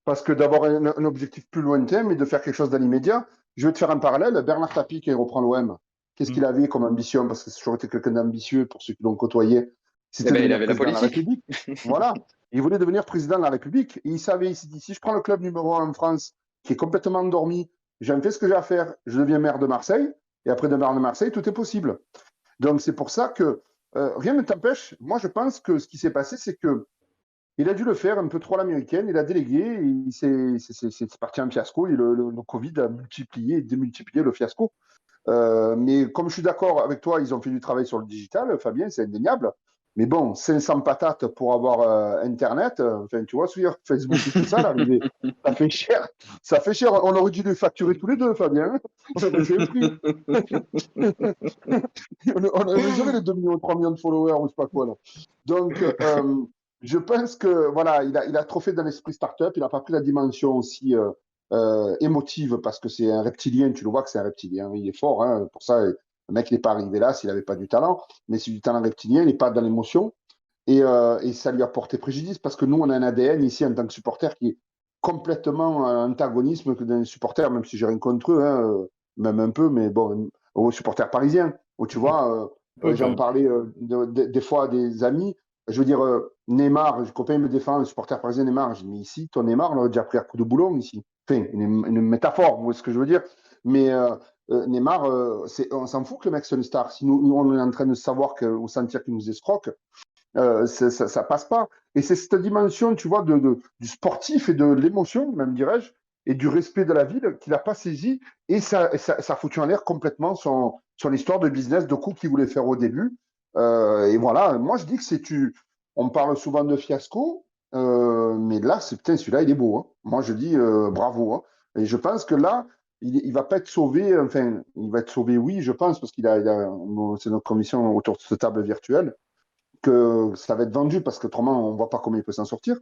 Parce que d'avoir un objectif plus lointain, mais de faire quelque chose dans l'immédiat. Je vais te faire un parallèle. Bernard Tapie, qui reprend l'OM, qu'est-ce qu'il avait comme ambition? Parce que c'est toujours été quelqu'un d'ambitieux pour ceux qui l'ont côtoyé. C'était il devenir avait la président de la politique. République. Voilà. Il voulait devenir président de la République. Et il savait, il s'est dit, si je prends le club numéro 1 en France, qui est complètement endormi, j'en fais ce que j'ai à faire, je deviens maire de Marseille. Et après de maire de Marseille, tout est possible. Donc c'est pour ça que rien ne t'empêche. Moi, je pense que ce qui s'est passé, c'est que il a dû le faire un peu trop à l'américaine. Il a délégué. C'est parti en fiasco. Et le Covid a multiplié et démultiplié le fiasco. Mais comme je suis d'accord avec toi, ils ont fait du travail sur le digital, Fabien, c'est indéniable. Mais bon, 500 patates pour avoir Internet, enfin, tu vois, sur Facebook et tout ça, l'arrivée, ça fait cher. Ça fait cher. On aurait dû les facturer tous les deux, Fabien. On aurait fait le prix. On aurait jamais les 2 millions, 3 millions de followers ou je sais pas quoi. Là. Donc, je pense que voilà, il a trop fait dans l'esprit startup. Il n'a pas pris la dimension aussi émotive parce que c'est un reptilien. Tu le vois que c'est un reptilien. Il est fort. Hein, pour ça, le mec n'est pas arrivé là s'il n'avait pas du talent. Mais c'est du talent reptilien. Il n'est pas dans l'émotion. Et ça lui a porté préjudice parce que nous, on a un ADN ici en tant que supporter qui est complètement antagonisme que d'un supporter, même si j'ai rien contre eux, hein, même un peu, mais bon, aux supporters parisiens. Où tu vois, j'en parlais des fois à des amis. Je veux dire, Neymar, le copain me défend, le supporter parisien Neymar. Je dis, mais ici, ton Neymar, on aurait déjà pris un coup de boulon ici. Enfin, une métaphore, vous voyez ce que je veux dire. Mais Neymar, on s'en fout que le mec soit une star. Si nous, on est en train de savoir ou sentir qu'il nous escroque, ça passe pas. Et c'est cette dimension, tu vois, du sportif et de l'émotion, même dirais-je. et du respect de la ville qu'il n'a pas saisi, et ça a foutu en l'air complètement son histoire de business, de coup qu'il voulait faire au début. Et voilà, moi je dis que on parle souvent de fiasco, mais là, celui-là, il est beau, hein. Moi je dis bravo, hein. Et je pense que là, il va pas être sauvé, enfin, il va être sauvé, oui, je pense, parce c'est notre commission autour de cette table virtuelle, que ça va être vendu, parce qu'autrement, on ne voit pas comment il peut s'en sortir.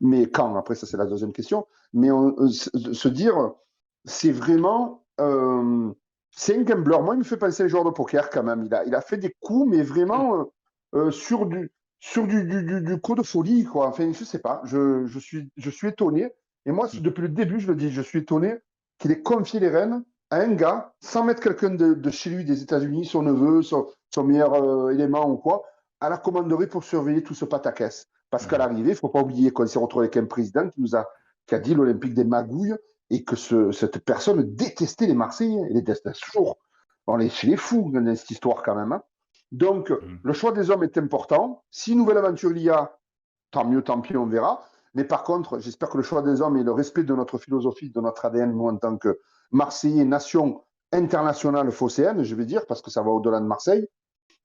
Mais quand, après, ça c'est la deuxième question. Mais se dire, c'est vraiment, c'est un gambler. Moi, il me fait penser à les joueurs de poker quand même. Il a fait des coups, mais vraiment sur du coup de folie, quoi. Enfin, je sais pas, je suis étonné. Et moi, depuis le début, je le dis, je suis étonné qu'il ait confié les rênes à un gars, sans mettre quelqu'un de chez lui, des États-Unis, son neveu, son meilleur élément ou quoi, à la commanderie pour surveiller tout ce pataquès. Parce qu'à l'arrivée, il ne faut pas oublier qu'on s'est retrouvé avec un président qui a dit l'Olympique des magouilles et que cette personne détestait les Marseillais. Il les détestait toujours. C'est les fous dans cette histoire quand même, hein. Donc, le choix des hommes est important. Si nouvelle aventure il y a, tant mieux, tant pis, on verra. Mais par contre, j'espère que le choix des hommes et le respect de notre philosophie, de notre ADN, nous en tant que Marseillais, nation internationale phocéenne, je vais dire, parce que ça va au-delà de Marseille,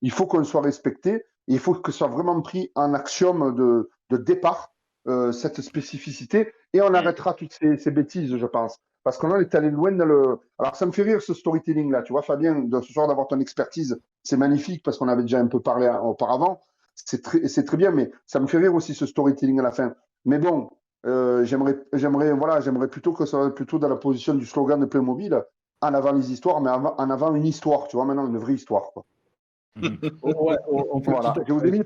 il faut qu'on soit respecté et il faut que ce soit vraiment pris en axiome de départ, cette spécificité, et on arrêtera toutes ces bêtises, je pense. Parce qu'on est allé loin dans le... Alors, ça me fait rire ce storytelling-là, tu vois, Fabien, ce soir d'avoir ton expertise, c'est magnifique parce qu'on avait déjà un peu parlé auparavant, c'est très bien, mais ça me fait rire aussi ce storytelling à la fin. Mais bon, j'aimerais plutôt que ça soit plutôt dans la position du slogan de Playmobil, en avant les histoires, mais en avant une histoire, tu vois, maintenant une vraie histoire, quoi. Ouais, on fait Voilà, je vous ai mis.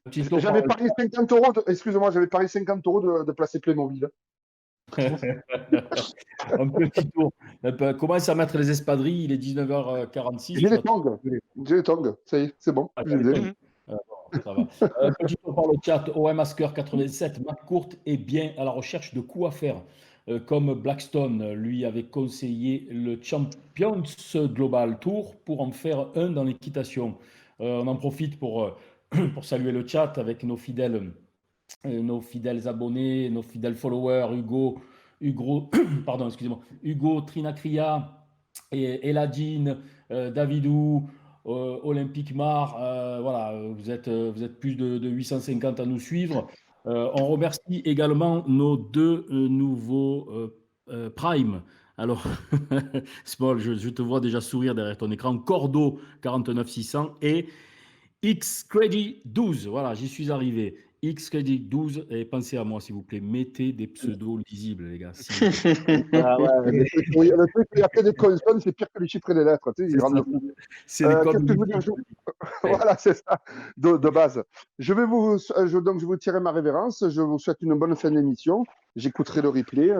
J'avais parié 50 euros, excusez-moi, j'avais parié 50 euros de placer Playmobil. Un petit tour. Commence à mettre les espadrilles, il est 19h46. J'ai les tongs, ça y est, c'est bon. Ça va. Petit tour par le chat, OM Asker 87, McCourt est bien à la recherche de coups à faire. Comme Blackstone lui avait conseillé le Champions Global Tour pour en faire un dans l'équitation. On en profite pour saluer le chat avec nos fidèles abonnés, nos fidèles followers, pardon, excusez-moi, Hugo Trinacria, et Eladine, Davidou, Olympique Mar, voilà, vous êtes plus de 850 à nous suivre. On remercie également nos deux nouveaux Prime. Alors, Small, je te vois déjà sourire derrière ton écran. Cordo 49600 et Xcredit 12. Voilà, j'y suis arrivé. Xcredit 12, et pensez à moi s'il vous plaît, mettez des pseudos lisibles, les gars. Ah ouais, le truc, il y a que des consonnes, c'est pire que les chiffres et les lettres. Tu sais, ils rendent le fou. C'est les codes. Qu'est-ce que je veux dire? Voilà, c'est ça, de base. Je vais vous tirer ma révérence. Je vous souhaite une bonne fin d'émission. J'écouterai le replay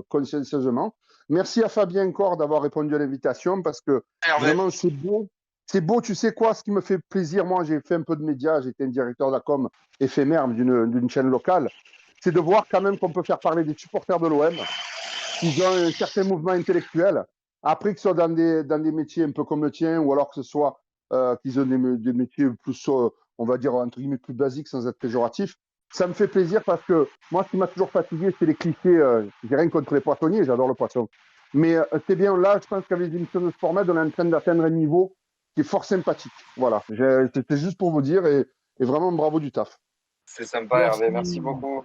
consciencieusement. Merci à Fabien encore d'avoir répondu à l'invitation parce que vraiment, c'est beau. C'est beau, tu sais quoi, ce qui me fait plaisir, moi j'ai fait un peu de médias, j'étais un directeur de la com éphémère d'une chaîne locale, c'est de voir quand même qu'on peut faire parler des supporters de l'OM, qu'ils ont un certain mouvement intellectuel, après qu'ils soient dans des métiers un peu comme le tien, ou alors que ce soit qu'ils ont des métiers plus, on va dire, entre guillemets, plus basiques sans être péjoratif. Ça me fait plaisir parce que moi, ce qui m'a toujours fatigué, c'est les clichés. J'ai rien contre les poissonniers, j'adore le poisson. Mais c'est bien là, je pense qu'avec les émissions de Sport Med, on est en train d'atteindre un niveau qui est fort sympathique. Voilà, c'était juste pour vous dire et vraiment bravo du taf. C'est sympa, Hervé, merci beaucoup.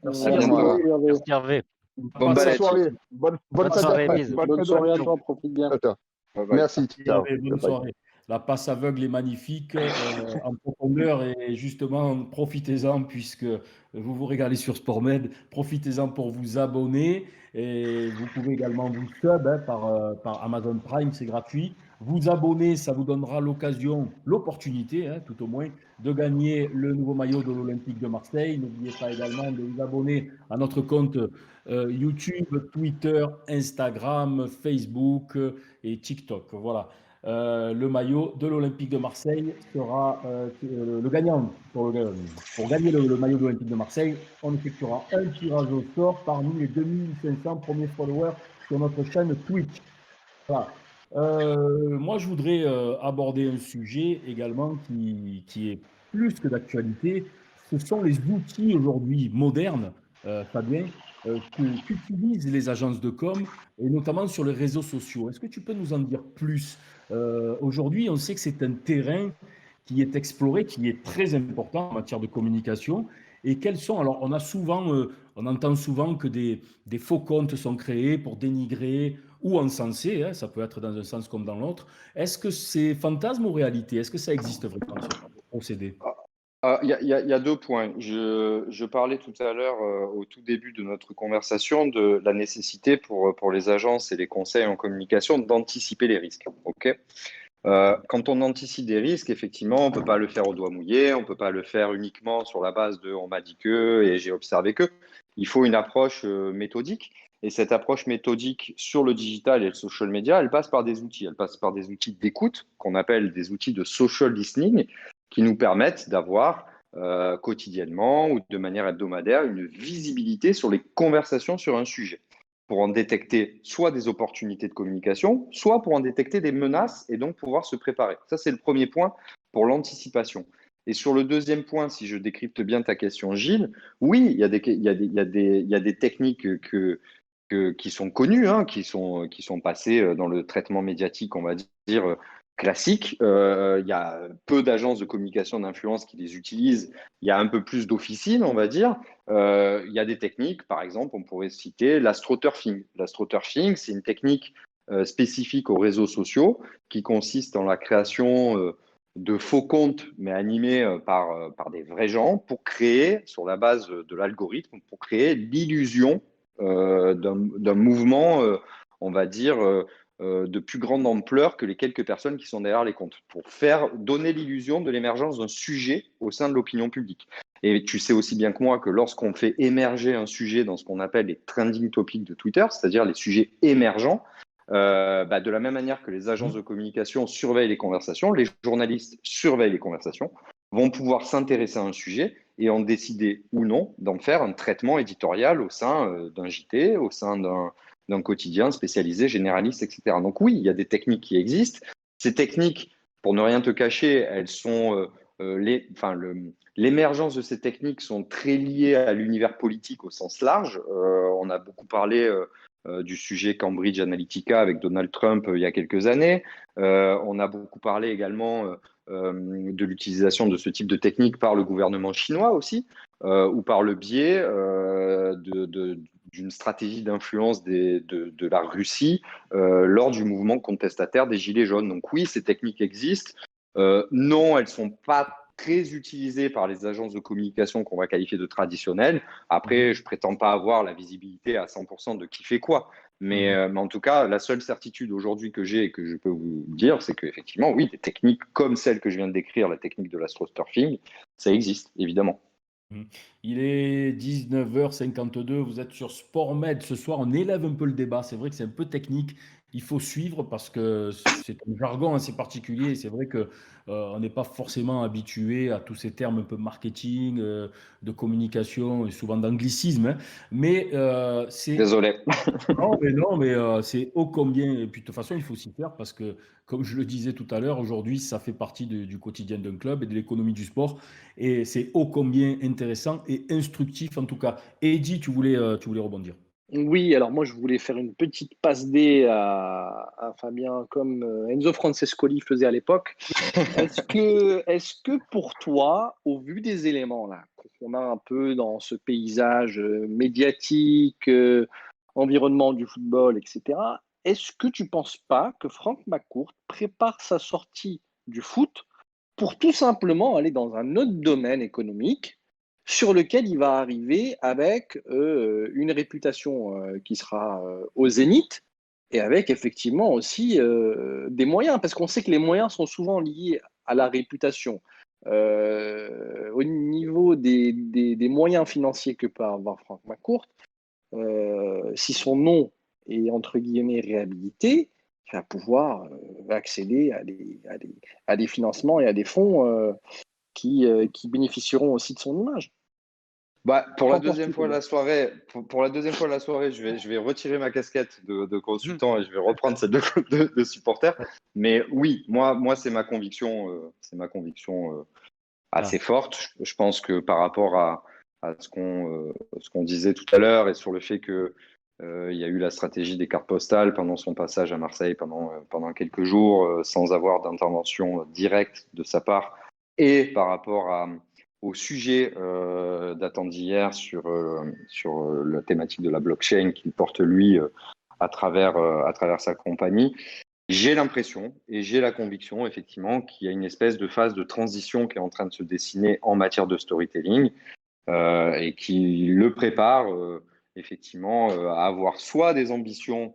Merci, À bientôt. Merci Hervé. Bonne soirée. Bonne soirée, bonne soirée à toi, profite bien. Merci. Ciao. Bonne soirée. La passe aveugle est magnifique, en profondeur, et justement, profitez-en puisque vous vous régalez sur SportMed. Profitez-en pour vous abonner, et vous pouvez également vous sub par Amazon Prime, c'est gratuit. Vous abonner, ça vous donnera l'opportunité, tout au moins, de gagner le nouveau maillot de l'Olympique de Marseille. N'oubliez pas également de vous abonner à notre compte YouTube, Twitter, Instagram, Facebook et TikTok. Voilà. Le maillot de l'Olympique de Marseille sera le gagnant. Pour gagner le maillot de l'Olympique de Marseille, on effectuera un tirage au sort parmi les 2500 premiers followers sur notre chaîne Twitch. Voilà. Moi, je voudrais aborder un sujet également qui est plus que d'actualité. Ce sont les outils aujourd'hui modernes Fabien, qu'utilisent les agences de com, et notamment sur les réseaux sociaux. Est-ce que tu peux nous en dire plus? Aujourd'hui, on sait que c'est un terrain qui est exploré, qui est très important en matière de communication. Et quels sont, alors on entend souvent que des faux comptes sont créés pour dénigrer ou encenser, hein, ça peut être dans un sens comme dans l'autre. Est-ce que c'est fantasme ou réalité? Est-ce que ça existe vraiment, ce procédé? Il y a 2 points. Je parlais tout à l'heure, au tout début de notre conversation, de la nécessité pour les agences et les conseils en communication d'anticiper les risques. Ok. Quand on anticipe des risques, effectivement, on ne peut pas le faire au doigt mouillé, on ne peut pas le faire uniquement sur la base de on m'a dit que et j'ai observé que. Il faut une approche méthodique. Et cette approche méthodique sur le digital et le social media, elle passe par des outils. Elle passe par des outils d'écoute, qu'on appelle des outils de social listening, qui nous permettent d'avoir quotidiennement ou de manière hebdomadaire une visibilité sur les conversations sur un sujet, pour en détecter soit des opportunités de communication, soit pour en détecter des menaces et donc pouvoir se préparer. Ça, c'est le premier point pour l'anticipation. Et sur le deuxième point, si je décrypte bien ta question, Gilles, oui, il y a des techniques qui sont connues, hein, qui sont passées dans le traitement médiatique, on va dire, classique. Il y a peu d'agences de communication d'influence qui les utilisent. Il y a un peu plus d'officines, on va dire. Il y a des techniques, par exemple, on pourrait citer l'astroturfing. L'astroturfing, c'est une technique spécifique aux réseaux sociaux qui consiste en la création de faux comptes, mais animés par des vrais gens, pour créer, sur la base de l'algorithme, pour créer l'illusion d'un mouvement, on va dire, de plus grande ampleur que les quelques personnes qui sont derrière les comptes, pour faire donner l'illusion de l'émergence d'un sujet au sein de l'opinion publique. Et tu sais aussi bien que moi que lorsqu'on fait émerger un sujet dans ce qu'on appelle les trending topics de Twitter, c'est-à-dire les sujets émergents, de la même manière que les agences de communication surveillent les conversations, les journalistes surveillent les conversations, vont pouvoir s'intéresser à un sujet et en décider ou non d'en faire un traitement éditorial au sein d'un JT, au sein d'un quotidien spécialisé, généraliste, etc. Donc oui, il y a des techniques qui existent. Ces techniques, pour ne rien te cacher, elles sont l'émergence de ces techniques sont très liées à l'univers politique au sens large. On a beaucoup parlé du sujet Cambridge Analytica avec Donald Trump il y a quelques années. On a beaucoup parlé également de l'utilisation de ce type de technique par le gouvernement chinois aussi, ou par le biais d'une stratégie d'influence de la Russie lors du mouvement contestataire des Gilets jaunes. Donc oui, ces techniques existent. Non, elles ne sont pas très utilisées par les agences de communication qu'on va qualifier de traditionnelles. Après, je ne prétends pas avoir la visibilité à 100% de qui fait quoi. Mais en tout cas, la seule certitude aujourd'hui que j'ai et que je peux vous dire, c'est qu'effectivement, oui, des techniques comme celle que je viens de décrire, la technique de l'astroturfing, ça existe, évidemment. Il est 19h52, vous êtes sur SportMed ce soir, on élève un peu le débat, c'est vrai que c'est un peu technique, il faut suivre parce que c'est un jargon assez particulier, et c'est vrai que on n'est pas forcément habitué à tous ces termes un peu marketing, de communication et souvent d'anglicisme, hein. Mais c'est Désolé. non, mais c'est ô combien, et puis de toute façon, il faut s'y faire parce que, comme je le disais tout à l'heure, aujourd'hui, ça fait partie du quotidien d'un club et de l'économie du sport. Et c'est ô combien intéressant et instructif en tout cas. Eddy, tu voulais rebondir. Oui, alors moi je voulais faire une petite passe D à Fabien comme Enzo Francescoli faisait à l'époque. Est-ce que pour toi, au vu des éléments là qu'on a un peu dans ce paysage médiatique, environnement du football, etc., est-ce que tu ne penses pas que Franck McCourt prépare sa sortie du foot pour tout simplement aller dans un autre domaine économique sur lequel il va arriver avec une réputation qui sera au zénith et avec effectivement aussi des moyens, parce qu'on sait que les moyens sont souvent liés à la réputation. Au niveau des moyens financiers que peut avoir Franck McCourt, si son nom est entre guillemets réhabilité, il va pouvoir accéder à des financements et à des fonds qui bénéficieront aussi de son image. Pour la Qu'en deuxième penses-tu, fois de Fabien? la soirée, pour la deuxième fois de la soirée, je vais retirer ma casquette de consultant et je vais reprendre celle de supporter. Mais oui, moi c'est ma conviction, assez Ah, forte. Je pense que par rapport à ce qu'on disait tout à l'heure et sur le fait que il y a eu la stratégie des cartes postales pendant son passage à Marseille pendant quelques jours, sans avoir d'intervention directe de sa part, et par rapport au sujet datant d'hier sur la thématique de la blockchain qu'il porte lui à travers sa compagnie. J'ai l'impression et j'ai la conviction, effectivement, qu'il y a une espèce de phase de transition qui est en train de se dessiner en matière de storytelling et qui le prépare effectivement à avoir soit des ambitions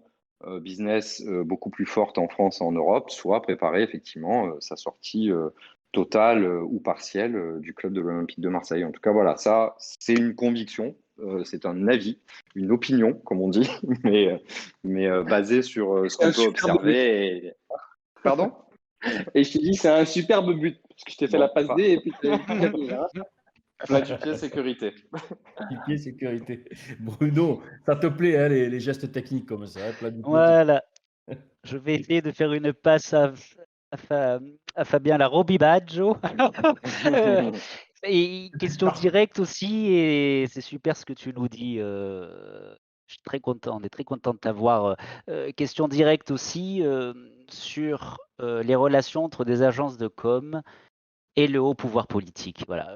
business beaucoup plus fortes en France et en Europe, soit préparer effectivement sa sortie totale ou partielle du club de l'Olympique de Marseille. En tout cas, voilà, ça, c'est une conviction. C'est un avis, une opinion, comme on dit, mais basé sur ce C'est un qu'on peut superbe but. observer. Pardon? Et je te dis, c'est un superbe but, parce que je t'ai fait Bon, la passe D et puis tu as mis, hein. plat du pied, sécurité. Pied sécurité. Bruno, ça te plaît, hein, les gestes techniques comme ça, hein, plat du pied. Voilà. Je vais essayer de faire une passe à Fabien Larrobibaggio. Et question directe aussi, et c'est super ce que tu nous dis. Je suis très content, on est très content de t'avoir. Question directe aussi sur les relations entre des agences de com et le haut pouvoir politique. Voilà.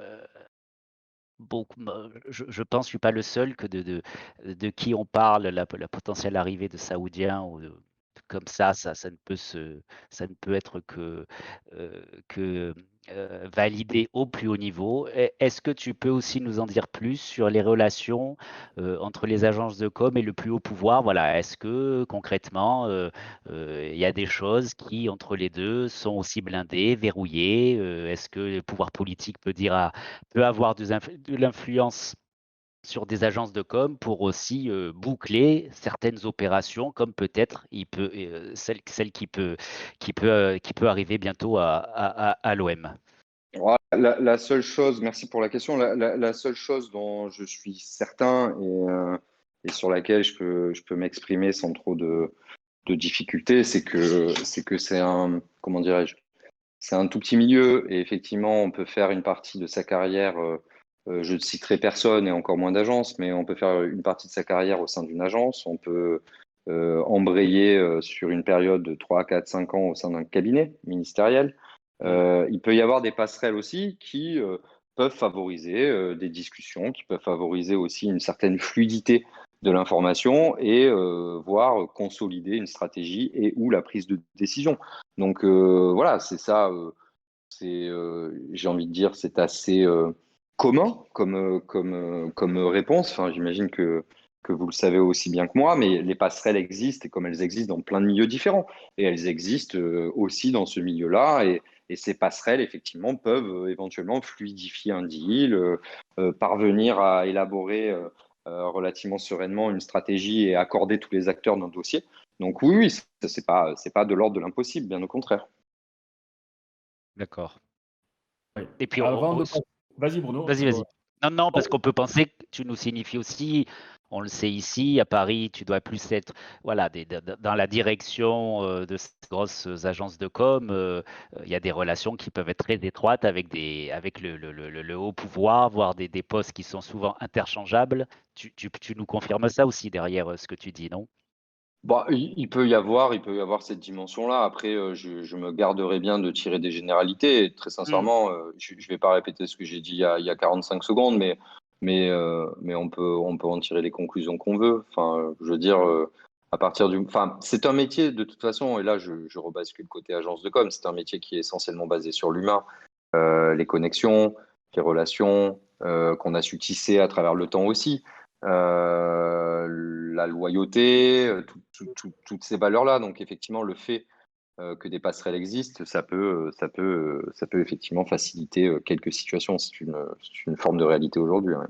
Je pense, je suis pas le seul que de qui on parle, la potentielle arrivée de Saoudiens ou comme ça ça ne peut être que validé au plus haut niveau. Est-ce que tu peux aussi nous en dire plus sur les relations entre les agences de com et le plus haut pouvoir? Voilà, est-ce que concrètement, il y a des choses qui, entre les deux, sont aussi blindées, verrouillées? Est-ce que le pouvoir politique peut avoir de l'influence sur des agences de com pour aussi boucler certaines opérations, comme peut-être celle qui peut arriver bientôt à l'OM. La seule chose, merci pour la question, la seule chose dont je suis certain et sur laquelle je peux m'exprimer sans trop de difficultés, c'est que c'est un, comment dirais-je, c'est un tout petit milieu et effectivement, on peut faire une partie de sa carrière, je ne citerai personne et encore moins d'agence, mais on peut faire une partie de sa carrière au sein d'une agence, on peut embrayer sur une période de 3, 4, 5 ans au sein d'un cabinet ministériel. Il peut y avoir des passerelles aussi qui peuvent favoriser des discussions, qui peuvent favoriser aussi une certaine fluidité de l'information et voire consolider une stratégie et ou la prise de décision. Donc voilà, c'est ça, j'ai envie de dire, c'est assez commun comme réponse. Enfin, j'imagine que vous le savez aussi bien que moi, mais les passerelles existent et comme elles existent dans plein de milieux différents. Et elles existent aussi dans ce milieu-là. Et ces passerelles, effectivement, peuvent éventuellement fluidifier un deal, parvenir à élaborer relativement sereinement une stratégie et accorder tous les acteurs d'un dossier. Donc oui, c'est pas de l'ordre de l'impossible, bien au contraire. D'accord. Oui. Et puis, Vas-y Bruno. vas-y. Non, parce qu'on peut penser que tu nous signifies aussi, on le sait ici, à Paris, tu dois plus être voilà, dans la direction de ces grosses agences de com. Il y a des relations qui peuvent être très étroites avec le haut pouvoir, voire des postes qui sont souvent interchangeables. Tu nous confirmes ça aussi derrière ce que tu dis, non? Bon, il peut y avoir cette dimension-là. Après, je me garderai bien de tirer des généralités. Et très sincèrement, je ne vais pas répéter ce que j'ai dit il y a 45 secondes, mais on peut en tirer les conclusions qu'on veut. Enfin, je veux dire, enfin, c'est un métier de toute façon. Et là, je rebascule côté agence de com. C'est un métier qui est essentiellement basé sur l'humain, les connexions, les relations qu'on a su tisser à travers le temps aussi. La loyauté, toutes ces valeurs-là. Donc effectivement, le fait que des passerelles existent, ça peut effectivement faciliter quelques situations. C'est une forme de réalité aujourd'hui. Ouais.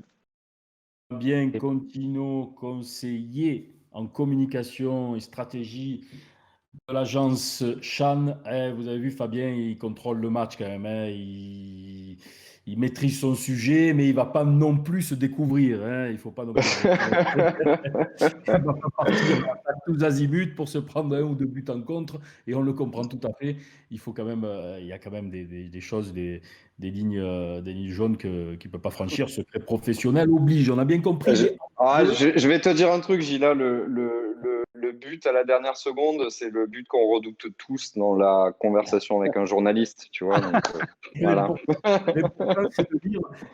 Bien Contino, conseiller en communication et stratégie de l'agence Chan. Vous avez vu Fabien, il contrôle le match quand même, hein. il maîtrise son sujet, mais il ne va pas non plus se découvrir. Hein. Il ne faut pas non plus. Il ne va pas partir à tous azimuts pour se prendre 1 ou 2 buts en contre, et on le comprend tout à fait. Il faut quand même, il y a quand même des choses, des lignes jaunes qu'il ne peut pas franchir. Secret professionnel oblige, on a bien compris. Je vais te dire un truc, Gila, le but à la dernière seconde, c'est le but qu'on redoute tous dans la conversation avec un journaliste, tu vois. Donc, voilà.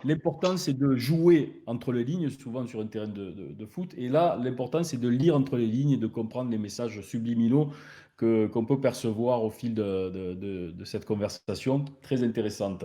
L'important, c'est de jouer entre les lignes, souvent sur un terrain de foot. Et là, l'important, c'est de lire entre les lignes et de comprendre les messages subliminaux qu'on peut percevoir au fil de cette conversation très intéressante.